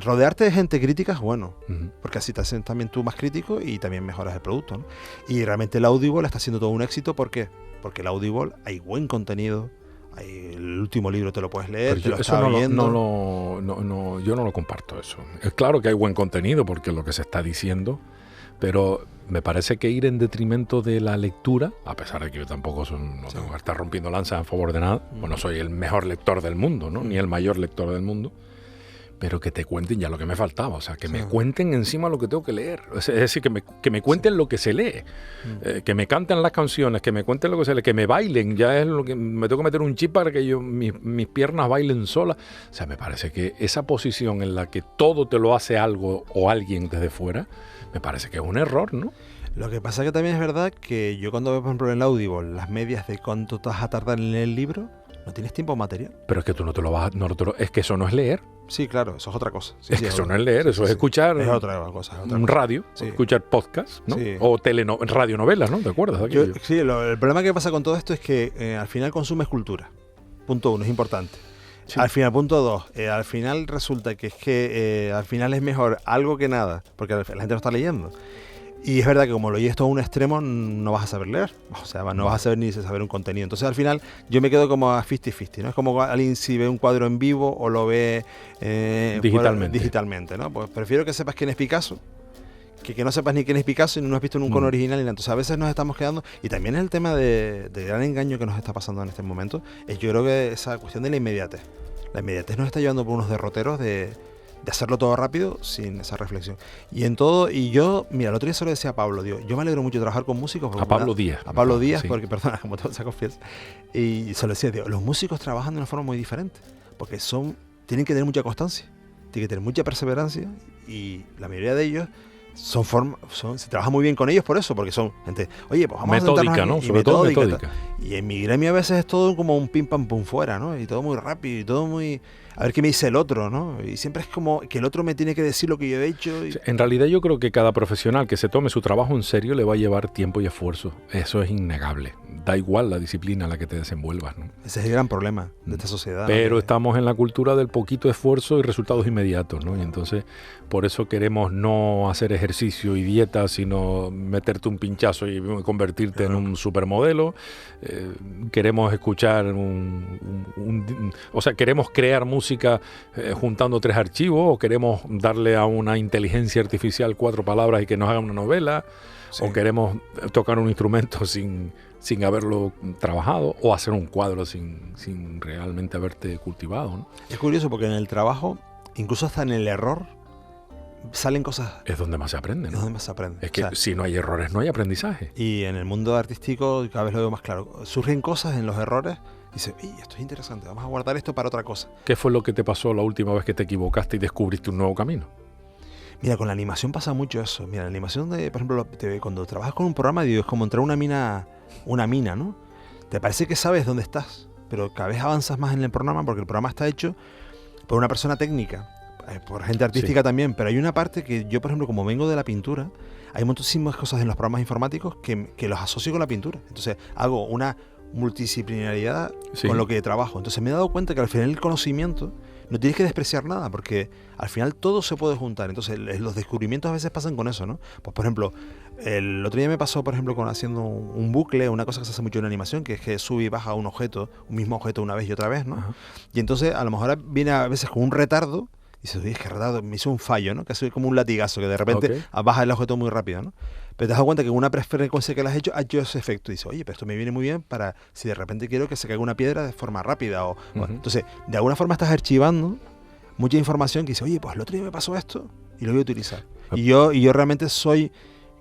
Rodearte de gente crítica es bueno, porque así te hacen también tú más crítico y también mejoras el producto, ¿no? Y realmente el Audible está siendo todo un éxito. ¿Por qué? Porque el Audible hay buen contenido. El último libro te lo puedes leer, Pero te lo eso estás yo viendo. no lo comparto eso. Es claro que hay buen contenido porque es lo que se está diciendo, pero me parece que ir en detrimento de la lectura, a pesar de que yo tampoco no tengo que estar rompiendo lanzas a favor de nada, bueno, soy el mejor lector del mundo, ¿no? Ni el mayor lector del mundo, pero que te cuenten ya lo que me faltaba, o sea, que me cuenten encima lo que tengo que leer, es decir, que me cuenten lo que se lee, que me canten las canciones, que me cuenten lo que se lee, que me bailen, ya es lo que me tengo que meter un chip para que mis piernas bailen solas. O sea, me parece que esa posición en la que todo te lo hace algo o alguien desde fuera, me parece que es un error, ¿no? Lo que pasa que también es verdad que yo cuando veo, por ejemplo, en el Audible las medias de cuánto te vas a tardar en leer el libro, no tienes tiempo material. Pero es que tú no te lo vas es que eso no es leer. Sí, claro, eso es otra cosa. Sí, es que eso no es leer, eso es escuchar es otra cosa. Un radio, escuchar podcast, ¿no? Sí. O radionovelas, ¿no? ¿Te acuerdas de aquello? Sí, el problema que pasa con todo esto es que al final consumes cultura. Punto 1, es importante. Sí. Al final, punto 2, al final resulta que es que al final es mejor algo que nada, porque la gente lo está leyendo. Y es verdad que como lo oyes todo a un extremo, no vas a saber leer. O sea, no vas a saber ni saber un contenido. Entonces, al final, yo me quedo como a 50-50, ¿no? Es como alguien si ve un cuadro en vivo o lo ve digitalmente, ¿no? Pues prefiero que sepas quién es Picasso, que no sepas ni quién es Picasso y no has visto nunca un original. Entonces, a veces nos estamos quedando... Y también el tema de gran engaño que nos está pasando en este momento es, yo creo que esa cuestión de la inmediatez. La inmediatez nos está llevando por unos derroteros de hacerlo todo rápido sin esa reflexión. Y yo, mira, el otro día se lo decía a Pablo, digo, yo me alegro mucho de trabajar con músicos. A Pablo Díaz. A Pablo Díaz, sí. Porque, perdona, como todo se confiesa. Y se lo decía, digo, los músicos trabajan de una forma muy diferente, porque tienen que tener mucha constancia, tienen que tener mucha perseverancia, y la mayoría de ellos se trabaja muy bien con ellos por eso, porque son gente, oye, pues vamos metódica, a ¿no? Sobre todo metódica. Y en mi gremio a veces es todo como un pim pam pum fuera, ¿no? Y todo muy rápido, y todo muy... A ver qué me dice el otro, ¿no? Y siempre es como que el otro me tiene que decir lo que yo he hecho. En realidad yo creo que cada profesional que se tome su trabajo en serio le va a llevar tiempo y esfuerzo. Eso es innegable. Da igual la disciplina en la que te desenvuelvas, ¿no? Ese es el gran problema de esta sociedad. Pero estamos en la cultura del poquito esfuerzo y resultados inmediatos, ¿no? Y entonces por eso queremos no hacer ejercicio y dieta, sino meterte un pinchazo y convertirte en un supermodelo. Queremos escuchar o sea, queremos crear música juntando 3 archivos, o queremos darle a una inteligencia artificial 4 palabras y que nos haga una novela, o queremos tocar un instrumento sin haberlo trabajado, o hacer un cuadro sin realmente haberte cultivado, ¿no? Es curioso porque en el trabajo, incluso hasta en el error, salen cosas... Es donde más se aprende, ¿no? Es donde más se aprende. Es que si no hay errores, no hay aprendizaje. Y en el mundo artístico cada vez lo veo más claro. Surgen cosas en los errores y dices, esto es interesante, vamos a guardar esto para otra cosa. ¿Qué fue lo que te pasó la última vez que te equivocaste y descubriste un nuevo camino? Mira, con la animación pasa mucho eso. Mira, la animación, por ejemplo, cuando trabajas con un programa, digo, es como entrar a una mina, ¿no? Te parece que sabes dónde estás, pero cada vez avanzas más en el programa porque el programa está hecho por una persona técnica, por gente artística también, pero hay una parte que yo, por ejemplo, como vengo de la pintura, hay muchísimas cosas en los programas informáticos que los asocio con la pintura. Entonces hago una multidisciplinaridad con lo que trabajo. Entonces me he dado cuenta que al final el conocimiento no tienes que despreciar nada, porque al final todo se puede juntar. Entonces los descubrimientos a veces pasan con eso, ¿no? Pues por ejemplo, el otro día me pasó, por ejemplo, con haciendo un bucle, una cosa que se hace mucho en animación, que es que sube y baja un mismo objeto una vez y otra vez, ¿no? Ajá. Y entonces a lo mejor viene a veces con un retardo, y dices, oye, es que retardo, me hizo un fallo, ¿no? Que es como un latigazo, que de repente baja el objeto muy rápido, ¿no? Pero te das cuenta que con una frecuencia que le has hecho, ha hecho ese efecto. Y dices, oye, pero esto me viene muy bien para si de repente quiero que se caiga una piedra de forma rápida. Bueno, entonces, de alguna forma estás archivando mucha información que dices, oye, pues el otro día me pasó esto y lo voy a utilizar. Y yo realmente estoy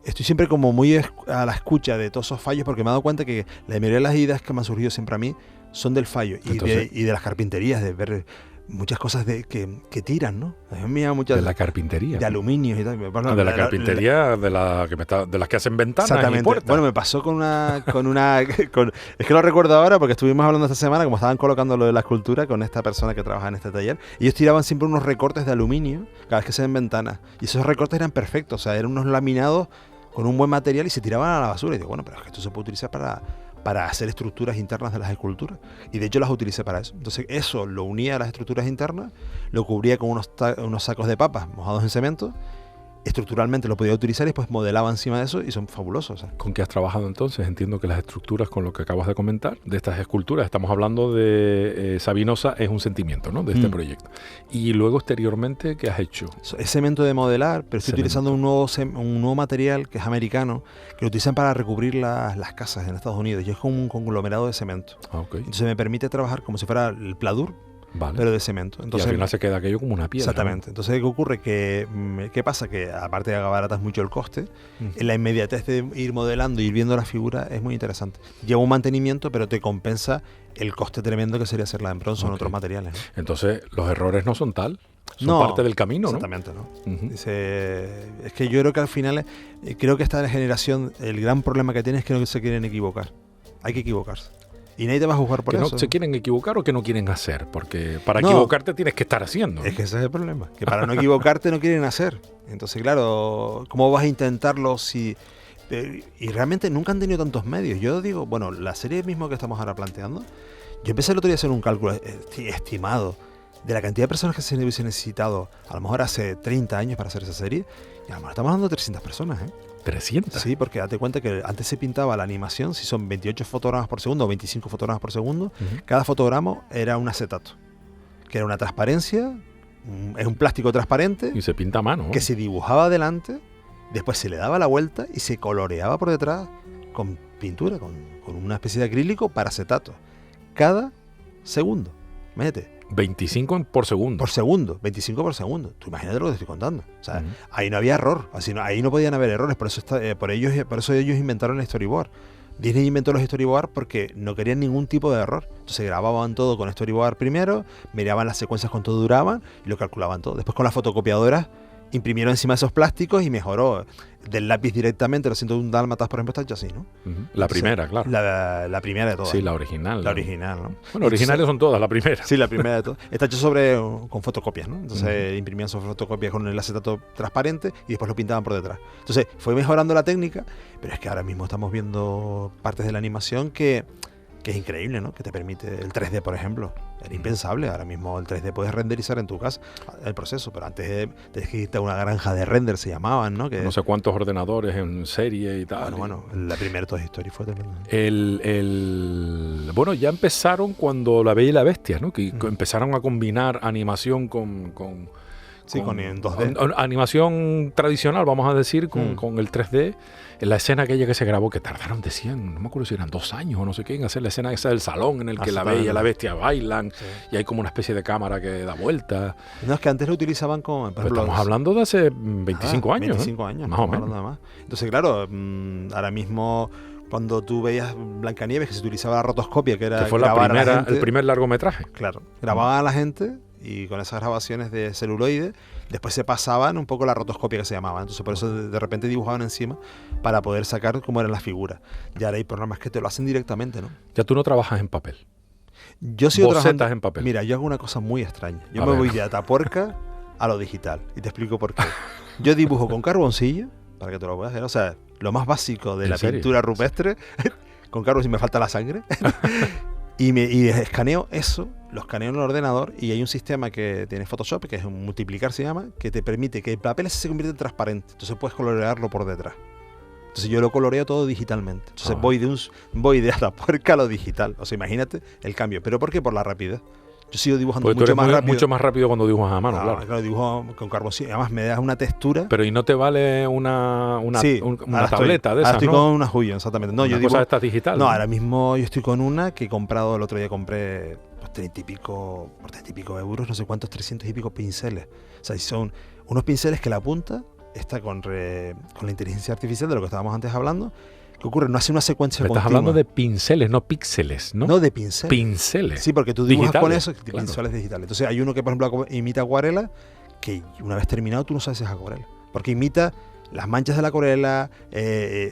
siempre como muy a la escucha de todos esos fallos, porque me he dado cuenta que la mayoría de las ideas que me han surgido siempre a mí son del fallo. Entonces, y de las carpinterías, de ver muchas cosas que tiran, ¿no? A mí me llama mucho de la carpintería. De aluminio y tal. Bueno, de la carpintería, de las que hacen ventanas y puertas. Bueno, me pasó con una es que lo recuerdo ahora porque estuvimos hablando esta semana, como estaban colocando lo de la escultura con esta persona que trabaja en este taller, y ellos tiraban siempre unos recortes de aluminio cada vez que se ven ventanas. Y esos recortes eran perfectos, o sea, eran unos laminados con un buen material y se tiraban a la basura. Y digo, bueno, pero es que esto se puede utilizar para hacer estructuras internas de las esculturas, y de hecho las utilicé para eso. Entonces eso lo unía a las estructuras internas, lo cubría con unos sacos de papas mojados en cemento, estructuralmente lo podía utilizar y después modelaba encima de eso, y son fabulosos. ¿Con qué has trabajado entonces? Entiendo que las estructuras, con lo que acabas de comentar, de estas esculturas, estamos hablando de Sabinosa, es un sentimiento, ¿no?, de este proyecto. Y luego exteriormente, ¿qué has hecho? Es cemento de modelar, pero estoy utilizando un nuevo material que es americano, que lo utilizan para recubrir las casas en Estados Unidos, y es como un conglomerado de cemento. Entonces me permite trabajar como si fuera el pladur, Vale. pero de cemento. Entonces, y al final se queda aquello como una piedra. exactamente. Entonces, ¿qué ocurre? ¿Qué pasa? Que aparte de que abaratas mucho el coste, ¿No? la inmediatez de ir modelando y ir viendo la figura es muy interesante. Lleva un mantenimiento, pero te compensa el coste tremendo que sería hacerla en bronce o en Ok. otros materiales, ¿no? Entonces, los errores no son tal, son No, parte del camino, ¿no? Exactamente, ¿no? Ujú. Es que yo creo que al final, creo que esta generación, el gran problema que tiene es que no se quieren equivocar. Hay que equivocarse. Y nadie te va a juzgar por Que eso. no se quieren equivocar o que no quieren hacer, porque para No. equivocarte tienes que estar haciendo. Es que ese es el problema, que para no equivocarte no quieren hacer. Entonces, claro, ¿cómo vas a intentarlo si... Y realmente nunca han tenido tantos medios. Yo digo, bueno, la serie mismo que estamos ahora planteando, yo empecé el otro día a hacer un cálculo estimado de la cantidad de personas que se hubiese necesitado, a lo mejor hace 30 años para hacer esa serie, y a lo mejor estamos hablando de 300 personas, ¿eh? 300. Sí, porque date cuenta que antes se pintaba la animación, si son 28 fotogramas por segundo o 25 fotogramas por segundo, Ujú. cada fotograma era un acetato, que era una transparencia, es un plástico transparente, Y se pinta a mano. ¿no? que se dibujaba adelante, después se le daba la vuelta y se coloreaba por detrás con pintura, con una especie de acrílico para acetato. Cada segundo. Imagínate, 25 por segundo. por segundo, 25 por segundo. Tú imagínate lo que te estoy contando. O sea, Ujú. ahí no había error, ahí no podían haber errores, por eso por eso ellos inventaron el storyboard. Disney inventó los storyboard porque no querían ningún tipo de error. Entonces grababan todo con storyboard primero, miraban las secuencias cuánto duraban y lo calculaban todo. Después con las fotocopiadoras imprimieron encima esos plásticos y mejoró. Del lápiz directamente, los 101 dálmatas, por ejemplo, está hecho así, ¿no? Ujú. La primera, claro. La primera de todas. Sí, la original. La original, ¿no? Bueno, originales son todas, la primera. Sí, la primera de todas. Está hecho con fotocopias, ¿no? Entonces imprimían sobre fotocopias con el acetato transparente y después lo pintaban por detrás. Entonces fue mejorando la técnica, pero es que ahora mismo estamos viendo partes de la animación que es increíble, ¿no? Que te permite el 3D, por ejemplo. Era impensable. Ahora mismo el 3D puedes renderizar en tu casa el proceso, pero antes tenías que irte a una granja de render, se llamaban, ¿no? Que, No sé cuántos ordenadores en serie y tal. bueno, la primera Toy Story fue tremenda. Bueno, ya empezaron cuando La Bella y la Bestia, ¿no? Que Ujú. empezaron a combinar animación con en 2D. Animación tradicional, vamos a decir, Mm. con el 3D. En la escena aquella que se grabó, que tardaron, decían, no me acuerdo si eran 2 años o no sé qué, en hacer la escena esa del salón en el que la Bella y la Bestia bailan Sí. y hay como una especie de cámara que da vuelta. No, es que antes lo utilizaban con... por Pero ejemplo, estamos hablando de hace 25 años. 25 años, más o estamos menos. hablando de más. Entonces, claro, ahora mismo cuando tú veías Blancanieves, que se utilizaba la rotoscopia, que era Que fue la grabar a la primera, gente, el primer largometraje. claro, grababan a la gente y con esas grabaciones de celuloide, después se pasaban un poco la rotoscopia que se llamaba. Entonces, por eso de repente dibujaban encima para poder sacar cómo eran las figuras. Y ahora hay programas que te lo hacen directamente, ¿no? Ya tú no trabajas en papel. Yo sigo Bocetas trabajando en papel. Mira, yo hago una cosa muy extraña. Yo A me ver. voy de Atapuerca a lo digital. Y te explico por qué. Yo dibujo con carboncillo, para que te lo puedas ver. O sea, lo más básico de ¿En la serio? pintura rupestre, con carboncillo me falta la sangre. y escaneo eso, lo escaneo en el ordenador y hay un sistema que tiene Photoshop, que es un multiplicar se llama, que te permite que el papel ese se convierta en transparente. Entonces puedes colorearlo por detrás. Entonces yo lo coloreo todo digitalmente. Entonces Ah. voy de Atapuerca a lo digital. O sea, imagínate el cambio. ¿Pero por qué? Por la rapidez. Yo sigo dibujando Porque tú mucho eres más rápido. mucho más rápido cuando dibujas a mano, Ah, claro. claro, dibujo con carboncillo. Además me das una textura. Pero ¿y no te vale una Sí, una ahora tableta de ahora esas, estoy no? con una Huion, exactamente. No, Una yo cosa dibujo, de estas digital. no, ahora mismo yo estoy con una que he comprado, el otro día compré por 30 y pico euros, no sé cuántos, 300 y pico pinceles. O sea, son unos pinceles que la punta está con la inteligencia artificial de lo que estábamos antes hablando. ¿Qué ocurre? No hace una secuencia Me estás continua. hablando de pinceles, no píxeles, ¿no? No, de pinceles. Pinceles. Sí, porque tú dibujas con Digitales, eso, claro. pinceles digitales. Entonces hay uno que, por ejemplo, imita acuarela, que una vez terminado tú no sabes si es acuarela. Porque imita las manchas de la acuarela,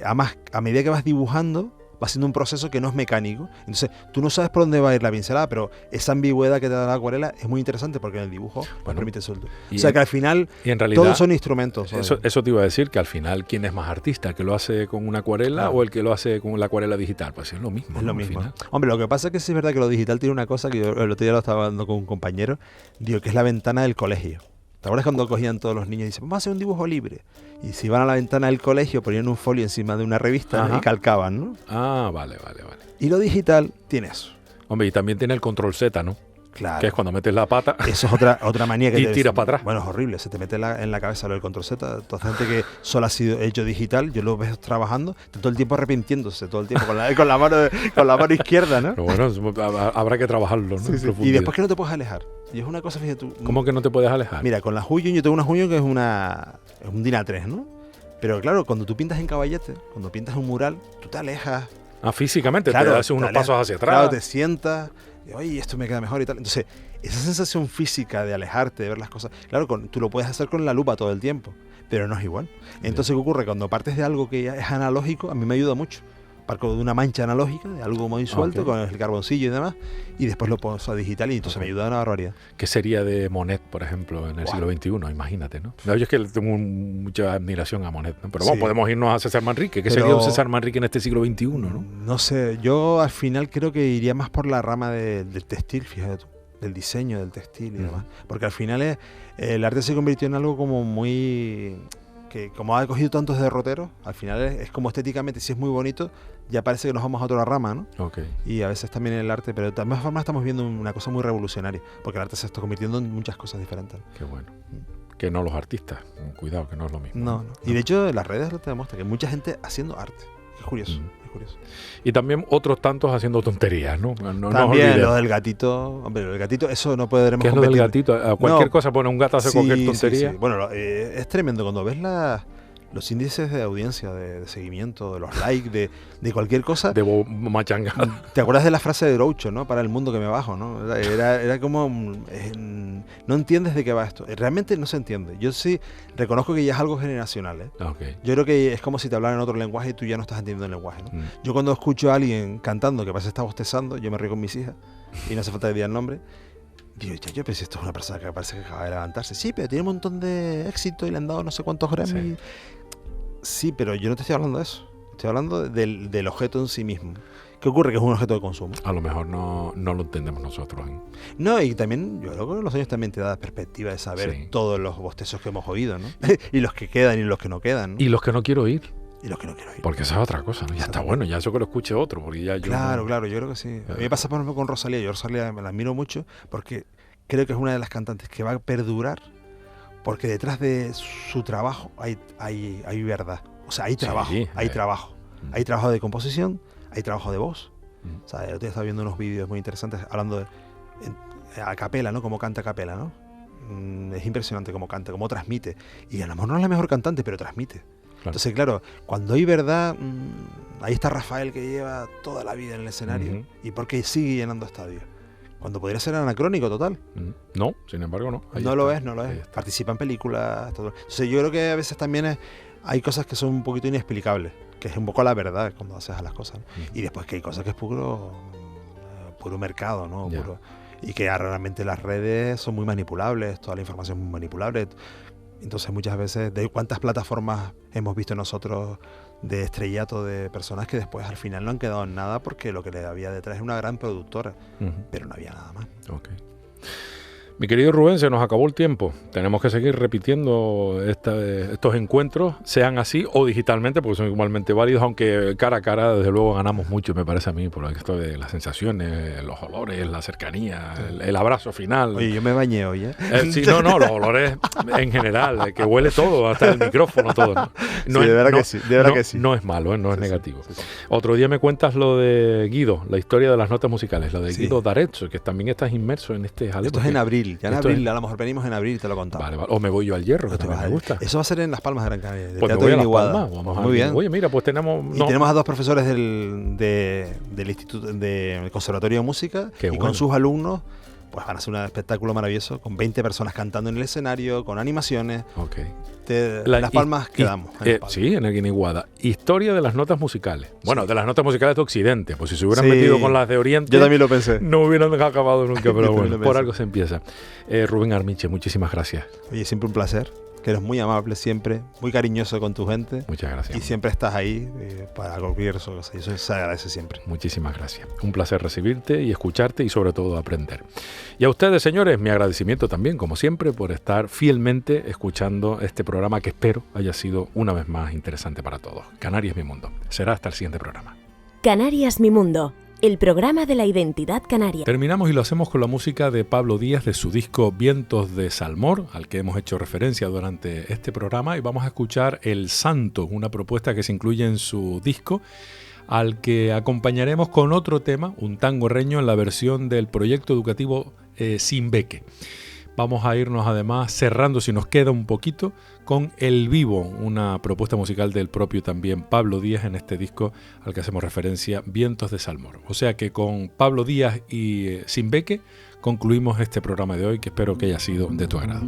además, a medida que vas dibujando, va haciendo un proceso que no es mecánico. Entonces tú no sabes por dónde va a ir la pincelada, pero esa ambigüedad que te da la acuarela es muy interesante porque en el dibujo nos permite soltar. y O sea en- que al final Y en realidad, todos son instrumentos. eso te iba a decir, que al final, ¿quién es más artista? ¿El que lo hace con una acuarela Claro. o el que lo hace con la acuarela digital? Pues es lo mismo. Es ¿no? lo Al mismo. final. Hombre, lo que pasa es que sí es verdad que lo digital tiene una cosa que yo el otro día lo estaba hablando con un compañero, digo, que es la ventana del colegio. ¿Te acuerdas cuando cogían todos los niños y dicen, vamos a hacer un dibujo libre? Y si iban a la ventana del colegio, ponían un folio encima de una revista, ¿no? Ajá. Y calcaban, ¿no? Ah, vale. Y lo digital tiene eso. Hombre, y también tiene el control Z, ¿no? Claro. Que es cuando metes la pata. Eso es otra manía que Y tiras para atrás. Bueno, es horrible, se te mete en la cabeza lo del control Z. Toda gente que solo ha sido hecho digital, yo lo veo trabajando, está todo el tiempo arrepintiéndose, todo el tiempo con la mano izquierda, ¿no? Pero bueno, habrá que trabajarlo, ¿no? Sí, sí. Y después que no te puedes alejar. Y es una cosa, fíjate tú. ¿Cómo que no te puedes alejar? Mira, con la Huyun, yo tengo una Huyun que es un DIN A3, ¿no? Pero claro, cuando tú pintas en caballete, cuando pintas un mural, tú te alejas. Físicamente Claro, te haces unos pasos hacia atrás. Claro, te sientas, y, oye, esto me queda mejor y tal. Entonces, esa sensación física de alejarte, de ver las cosas, claro, tú lo puedes hacer con la lupa todo el tiempo, pero no es igual. Entonces, ¿qué ocurre? Cuando partes de algo que ya es analógico, a mí me ayuda mucho. Parto de una mancha analógica, de algo muy suelto, con el carboncillo y demás, y después lo paso a digital y entonces me ayuda una barbaridad. ¿Qué sería de Monet, por ejemplo, en el siglo XXI? Imagínate, ¿no? Yo es que tengo mucha admiración a Monet, ¿no? Pero bueno, podemos irnos a César Manrique. ¿Qué sería un César Manrique en este siglo XXI, no? No sé, yo al final creo que iría más por la rama del textil, fíjate tú, del diseño del textil y demás. Porque al final el arte se convirtió en algo como muy... que como ha cogido tantos derroteros, al final es como estéticamente, si es muy bonito, ya parece que nos vamos a otra rama, ¿no? Okay. Y a veces también el arte, pero de todas formas estamos viendo una cosa muy revolucionaria, porque el arte se está convirtiendo en muchas cosas diferentes. Qué bueno. Que no los artistas, cuidado, que no es lo mismo. No. Y de hecho las redes te demuestran que hay mucha gente haciendo arte. Es curioso, es curioso. Y también otros tantos haciendo tonterías, ¿no? También lo del gatito, hombre, el gatito, eso no podremos competir. ¿Qué es lo del gatito? A cualquier cosa pone un gato a hacer cualquier tontería. Sí. Bueno, es tremendo cuando ves los índices de audiencia, de seguimiento, de los likes, de cualquier cosa. De machanga. ¿Te acuerdas de la frase de Groucho, ¿no? Para el mundo que me bajo, ¿no? Era como... no entiendes de qué va esto. Realmente no se entiende. Yo sí reconozco que ya es algo generacional, ¿eh? Okay. Yo creo que es como si te hablaran en otro lenguaje y tú ya no estás entendiendo el lenguaje, ¿no? Yo cuando escucho a alguien cantando que parece que está bostezando, yo me río con mis hijas y no hace falta que diga el nombre. Digo, yo pensé, esto es una persona que parece que acaba de levantarse. Sí, pero tiene un montón de éxito y le han dado no sé cuántos Grammy. Sí, pero yo no te estoy hablando de eso. Estoy hablando del objeto en sí mismo. ¿Qué ocurre? Que es un objeto de consumo. A lo mejor no lo entendemos nosotros. No, y también, yo creo que los años también te da perspectiva de saber todos los bostezos que hemos oído, ¿no? Y los que quedan y los que no quedan, ¿no? Y los que no quiero oír. Y los que no quiero oír. Porque esa es otra cosa, ¿no? Ya está bueno, ya eso que lo escuche otro. Porque ya yo claro, yo creo que sí. A mí me pasa, por ejemplo, con Rosalía. Yo Rosalía me la admiro mucho porque creo que es una de las cantantes que va a perdurar porque detrás de su trabajo hay verdad. O sea, hay trabajo, hay trabajo. Hay trabajo de composición, hay trabajo de voz. O sea, el otro día estaba viendo unos vídeos muy interesantes hablando de a capela, ¿no? Cómo canta a capela, ¿no? Es impresionante cómo canta, cómo transmite. Y a lo mejor no es la mejor cantante, pero transmite. Claro. Entonces, claro, cuando hay verdad, ahí está Rafael que lleva toda la vida en el escenario. ¿Y por qué sigue llenando estadios? Cuando podría ser anacrónico total. No, sin embargo no. No lo es. Participa en películas. Todo. Entonces, yo creo que a veces también hay cosas que son un poquito inexplicables, que es un poco la verdad cuando haces a las cosas, ¿no? Y después que hay cosas que es puro mercado, ¿no? Y que realmente las redes son muy manipulables, toda la información es muy manipulable. Entonces muchas veces, ¿de cuántas plataformas hemos visto nosotros de estrellato de personas que después al final no han quedado en nada porque lo que le había detrás es una gran productora, pero no había nada más? Okay. Mi querido Rubén, se nos acabó el tiempo. Tenemos que seguir repitiendo estos encuentros, sean así o digitalmente, porque son igualmente válidos, aunque cara a cara, desde luego, ganamos mucho, me parece a mí, por esto de las sensaciones, los olores, la cercanía, el abrazo final. Oye, yo me bañé hoy, ¿eh? Sí, no, los olores en general, que huele todo, hasta el micrófono, todo, ¿no? Sí, de verdad que sí. No es malo, no es negativo. Sí. Otro día me cuentas lo de Guido, la historia de las notas musicales, lo de Guido d'Arezzo, que también estás inmerso en este jaleo. Esto es en abril. Ya en abril, a lo mejor venimos en abril y te lo contamos. Vale. O me voy yo al Hierro, que también me gusta. Eso va a ser en Las Palmas de Gran Canaria. Pues me voy a Las Palmas. Muy bien. Oye, mira, pues tenemos... Y tenemos a dos profesores del Instituto del Conservatorio de Música. Qué bueno. Con sus alumnos pues van a hacer un espectáculo maravilloso con 20 personas cantando en el escenario, con animaciones. Okay. Las Palmas quedamos. Sí, en el Guiniguada. Historia de las notas musicales. Bueno, de las notas musicales de Occidente. Pues si se hubieran metido con las de Oriente... Yo también lo pensé. No hubieran acabado nunca, pero bueno, por algo se empieza. Rubén Armiche, muchísimas gracias. Oye, siempre un placer. Que eres muy amable siempre, muy cariñoso con tu gente. Muchas gracias. Y siempre estás ahí para cualquier cosa. Y eso se agradece siempre. Muchísimas gracias. Un placer recibirte y escucharte y sobre todo aprender. Y a ustedes, señores, mi agradecimiento también, como siempre, por estar fielmente escuchando este programa que espero haya sido una vez más interesante para todos. Canarias Mi Mundo. Será hasta el siguiente programa. Canarias Mi Mundo, el programa de la identidad canaria. Terminamos y lo hacemos con la música de Pablo Díaz de su disco Vientos de Salmor, al que hemos hecho referencia durante este programa, y vamos a escuchar El Santo, una propuesta que se incluye en su disco, al que acompañaremos con otro tema, un tango reño en la versión del proyecto educativo Sin Beque. Vamos a irnos además cerrando, si nos queda un poquito, con El Vivo, una propuesta musical del propio también Pablo Díaz en este disco al que hacemos referencia, Vientos de Salmor. O sea que con Pablo Díaz y Sin Beque concluimos este programa de hoy, que espero que haya sido de tu agrado.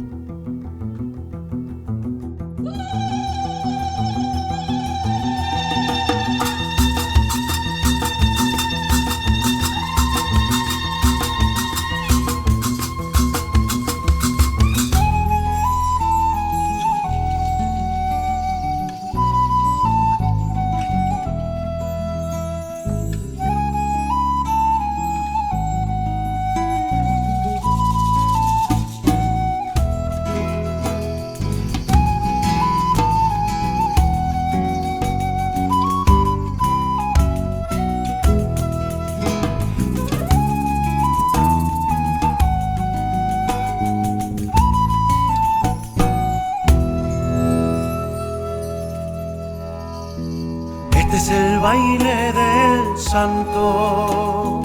Baile del santo,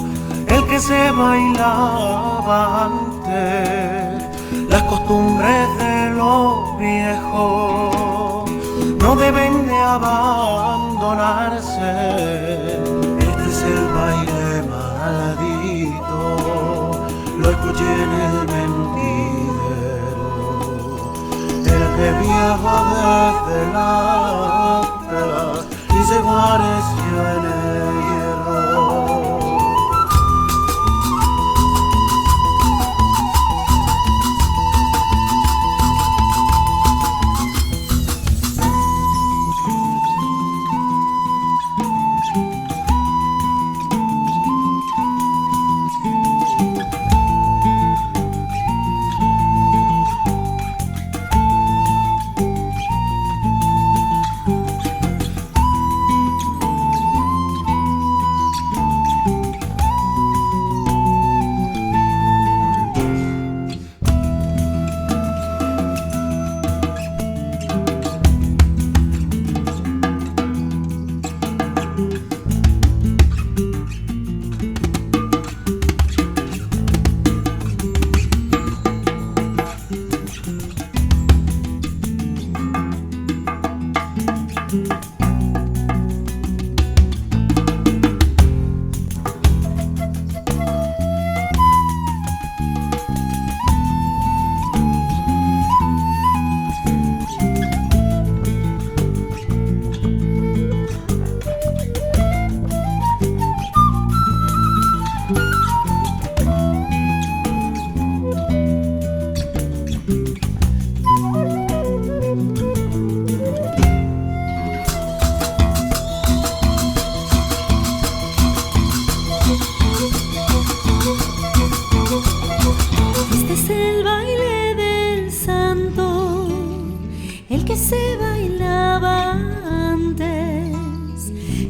el que se bailaba antes, las costumbres de los viejos no deben de abandonarse. Este es el baile maldito, lo escuché en el mentidero, el que viaja desde la y se guareció en el hierro.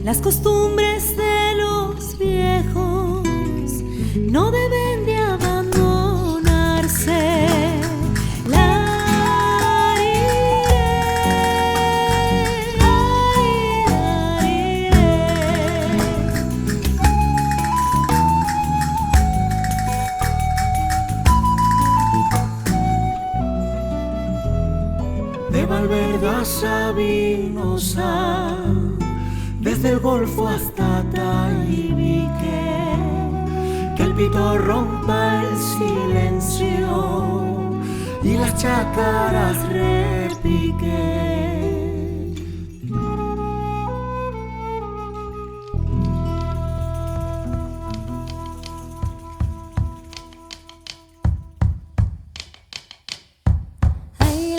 Las costumbres de los viejos no deben de abandonarse. De Valverde a Sabinosa, desde el Golfo hasta Taibique, que el pito rompa el silencio y las chácaras repiquen. Ay,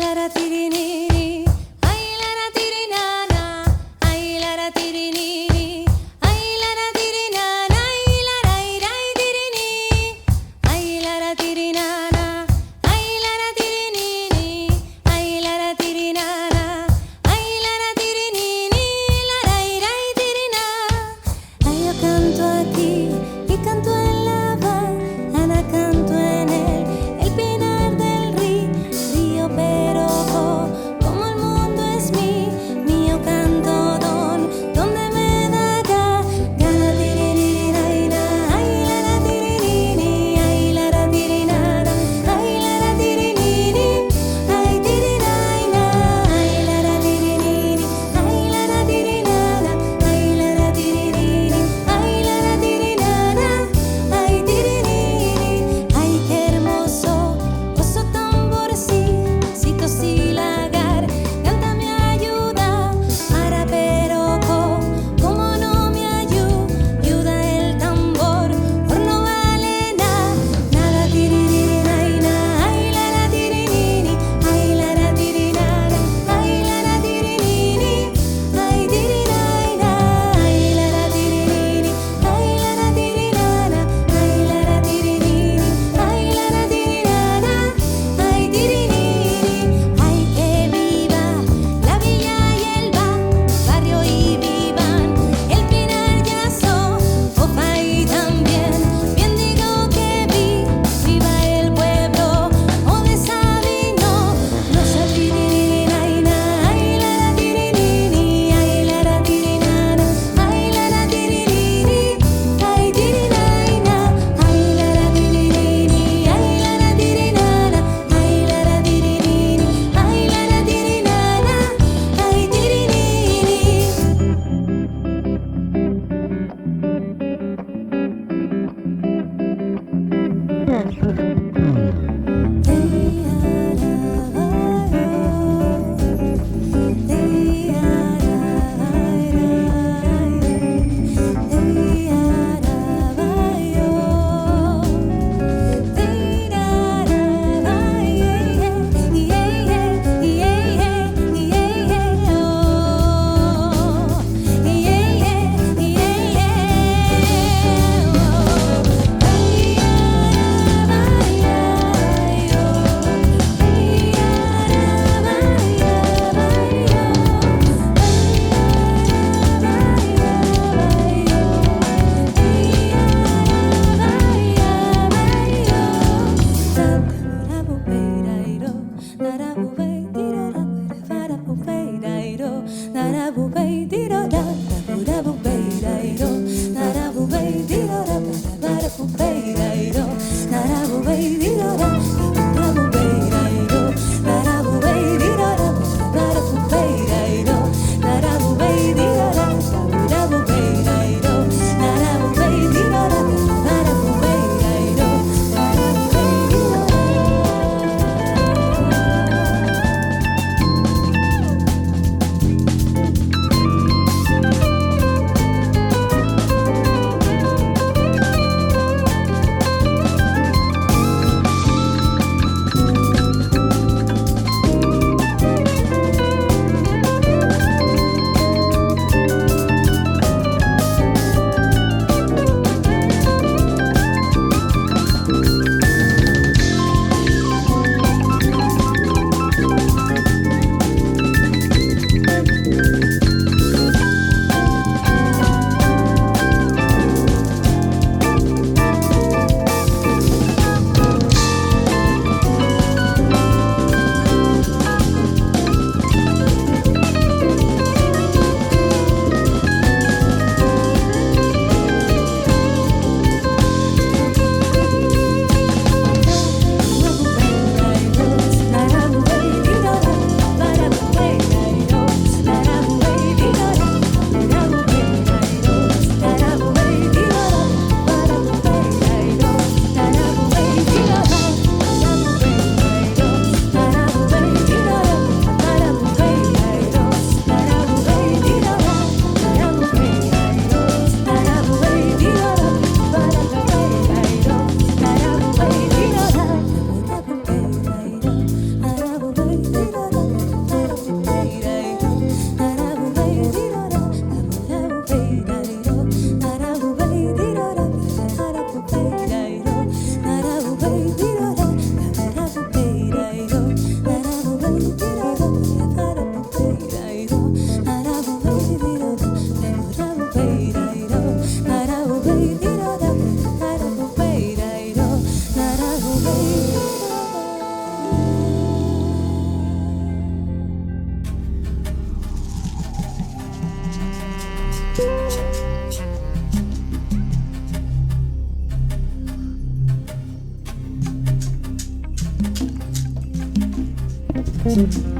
Chao.